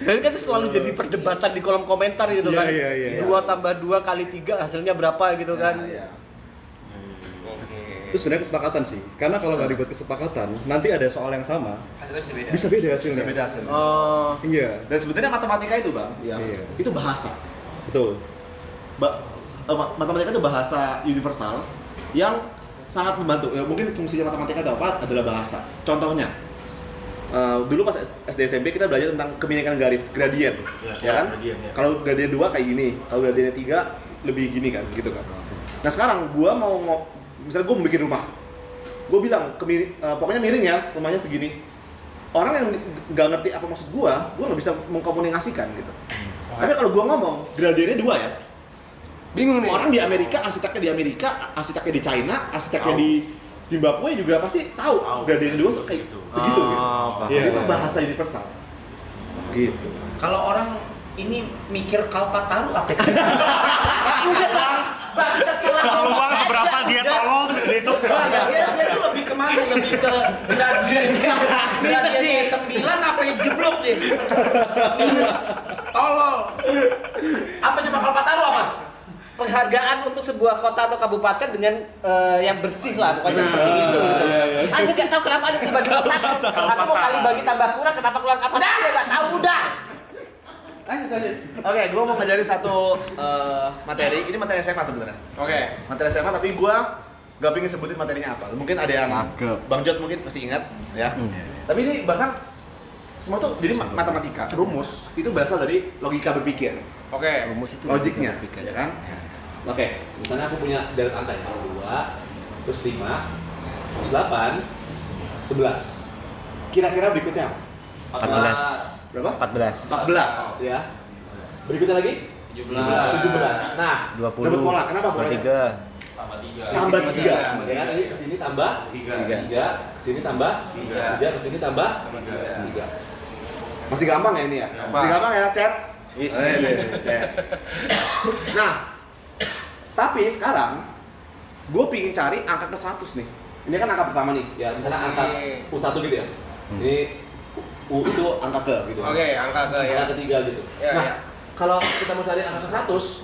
Dan kan selalu jadi perdebatan di kolom komentar gitu kan. 2 tambah 2 kali 3 hasilnya berapa gitu kan. Itu sebenarnya kesepakatan sih. Karena kalau nggak dibuat kesepakatan, nanti ada soal yang sama. Hasilnya bisa beda. Bisa beda hasilnya. Bisa beda hasilnya. Oh. Iya. Dan sebenarnya matematika itu, Bang, itu bahasa. Betul. Matematika itu bahasa universal yang sangat membantu. Ya, mungkin fungsinya matematika adalah bahasa. Contohnya, dulu pas SD SMP kita belajar tentang keminikan garis, gradien, ya kan? Kalau gradien 2 kayak gini, kalau gradiennya 3 lebih gini kan, gitu kan. Nah sekarang gua misalnya gua mau bikin rumah, gua bilang pokoknya miring ya, rumahnya segini. Orang yang nggak ngerti apa maksud gua nggak bisa mengkomunikasikan gitu. Tapi kalau gua ngomong gradiennya 2 ya, bingung nih. orang di Amerika, arsiteknya di Amerika, arsiteknya di China, arsiteknya di Zimbabwe juga pasti tahu gradiennya 2 kayak segitu gitu. Ya, itu bahasa universal. Gitu. Kalau orang ini mikir Kalpataru apa? Udah bangsat Kalau uang seberapa dia tolong gitu. Dia tuh lebih kemana? Lebih ke gradiennya 9 apa yang jeblok deh? Minus. Tolol. Apa coba Kalpataru apa? Penghargaan untuk sebuah kota atau kabupaten dengan yang bersih lah, bukan seperti itu gitu. Anda nggak tahu kenapa ada tiba-tiba takut. Aku mau kali bagi tambah kurang, kenapa keluar kapan? Udah nggak tahu udah. Oke, gue mau ngajarin satu materi. Ini materi SMA sebenarnya. Oke. Materi SMA, tapi gue gak pengen sebutin materinya apa. Mungkin ada yang Bang Jod mungkin masih ingat, ya. Tapi ini bahkan semua tuh jadi matematika, rumus itu berasal dari logika berpikir. Oke. Rumus itu Logiknya, ya kan? Oke, misalnya aku punya deret angka ya, 2, terus 5, terus 8, 11. Kira-kira berikutnya apa? 14. Berapa? 14. 14, ya. Berikutnya lagi? 17. Nah, 20. dapat pola. Kenapa polanya? 3. Tambah 3. Ya kan? Jadi kesini tambah 3, kesini tambah 3, kesini tambah 3. Masih gampang ya ini ya? Masih gampang ya, chat? Chat. Nah, tapi sekarang gue pingin cari angka ke 100 nih. Ini kan angka pertama nih, ya misalnya angka U1 gitu ya. Ini U itu angka ke gitu. Oke, angka ke ya. Angka ketiga gitu. Ya, Nah, ya. kalau kita mau cari angka ke 100,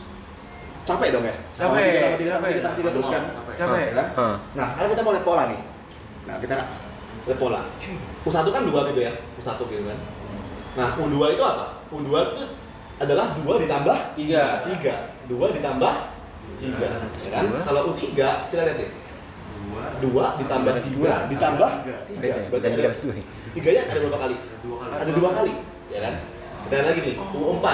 capek dong ya? Capek. Tambah 3 terus kan? Capek. Ya kan? Nah, sekarang kita mau lihat pola nih. Nah, kita lihat pola. U1 kan 2 gitu ya, U1 gitu kan. Nah, U2 itu apa? U2 itu adalah 2 ditambah 3. 2 ditambah 3. Ya kan? Kalau U3, kita lihat nih. 2 ditambah 3 ditambah 3. Berarti ada 3-nya ada berapa kali? Ada 2 kali, ya kan? Kita lihat lagi nih, U4.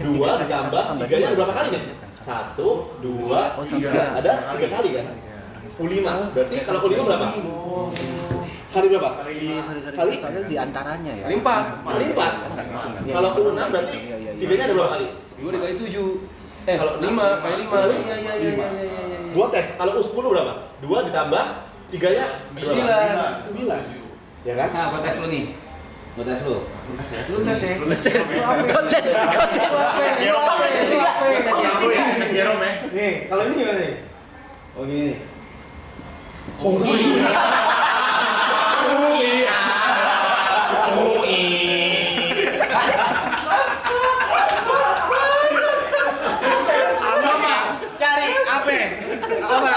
2 ditambah 3-nya ada berapa kali nih? 1, 2, 3. Ada 3 kali kan? U5. Berarti kalau U5 berapa? Kali berapa? Kali di antaranya ya. Kali 4. Kali 4. Kalau U6 berarti 3-nya ada berapa kali? 2 dikali 7. Kalau 5 kali 5. Iya. Gua tes, kalau U10 berapa? 2 ditambah 3-nya 9. Ya kan? Nah, buat tes lu nih. Buat tes lu. Lu tes ya. Kontes. Nih, kalau ini gimana nih? Oh gini. Cari apa? Apa?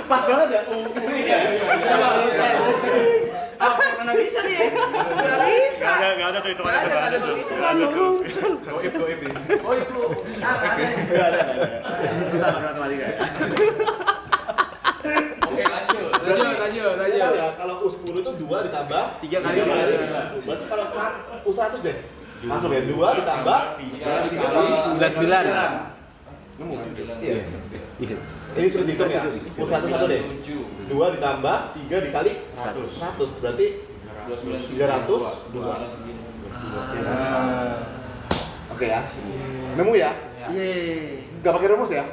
Pas banget ya? Mana bisa nih? Nggak bisa. Nggak ada tuh hitungannya bahasa tuh. Goib ini. Oh itu. Nggak ada. Susah pakai matematika ya. Oke, lanjut. Ya, kalau U10 itu 2 ditambah 3 kali 9. Berarti kalau U100 deh. Langsung ya, 2 ditambah 3 kali 99. Nemu kan? Iya. Ini sudah dihitung ya. U100 satu deh. 2 ditambah 3 dikali 100. Berarti 302. Oke ya. Nemu ya? Iya. Gak pakai rumus ya?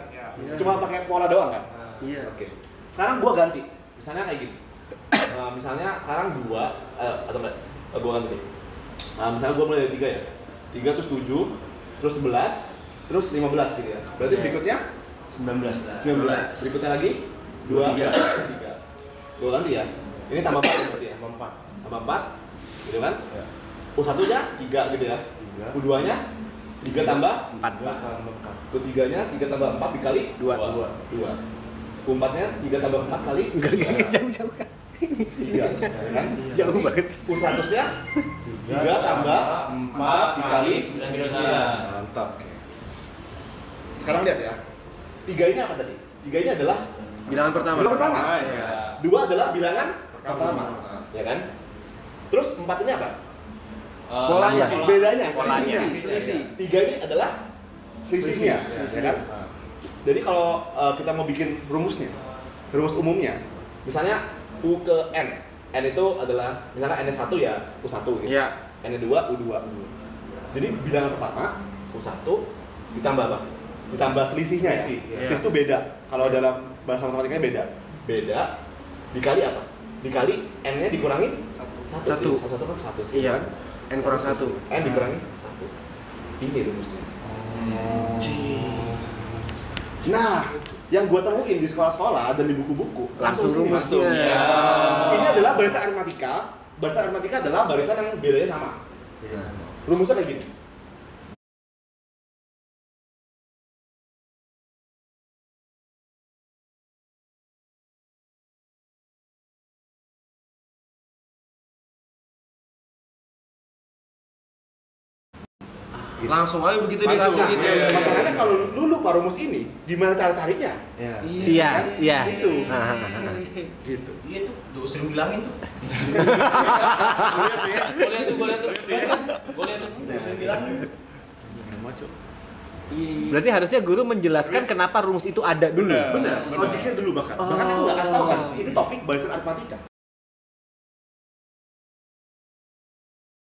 Cuma pakai pola doang kan? Iya. Oke. Sekarang gua ganti. Misalnya kayak gini. Misalnya sekarang 2 atau enggak? Gua ganti deh. Misalnya gua mulai dari 3 ya. 3 terus 7, terus 11, terus 15 gitu ya. Berarti berikutnya 19. Berikutnya lagi 2, 3. Gua ganti ya. Ini tambah 4 berarti ya. tambah 4, gitu kan? U1-nya 3 gitu ya. U2-nya 3 tambah 4. U3-nya 3 tambah 4 dikali 2. U4-nya 3 tambah 4 kali Enggak jauh-jauh kan. 3, kan? Jauh banget. U100-nya 3 tambah 4 dikali 9. Mantap. Sekarang lihat ya. 3 ini apa tadi? 3 ini adalah Bilangan pertama. bilangan pertama. 2 adalah bilangan pertama. Ya kan? Terus 4 ini apa? Polanya. Bedanya, Polanya. selisih. 3 ini adalah selisihnya, ya kan? Jadi kalau kita mau bikin rumus umumnya, misalnya U ke N. N itu adalah, misalnya N1 ya U1 gitu. Iya. N2 U2. Jadi bilangan pertama U1 ditambah apa? Ditambah selisihnya ya. Selisih itu beda. Kalau dalam bahasa matematikanya beda. Beda dikali apa? Dikali N-nya dikurangi 1. 1 kan 100. Iya. Kan? N kurang 1. N dikurangi 1. Ini rumusnya. Nah, yang gua temuin di sekolah-sekolah dan di buku-buku Langsung sini, rumusnya. Ini adalah barisan aritmatika. Barisan aritmatika adalah barisan yang bedanya sama. Rumusnya kayak gini. Langsung aja begitu dia langsung gitu. Masalahnya kalau lu lupa rumus ini, gimana cara carinya? Iya. Gitu. Gitu. Iya tuh, udah sering bilangin tuh. Gue lihat tuh. Udah sering bilangin. Berarti harusnya guru menjelaskan kenapa rumus itu ada dulu. Benar. Logiknya dulu bahkan. Bahkan itu nggak kasih tahu kan. Ini topik barisan aritmatika.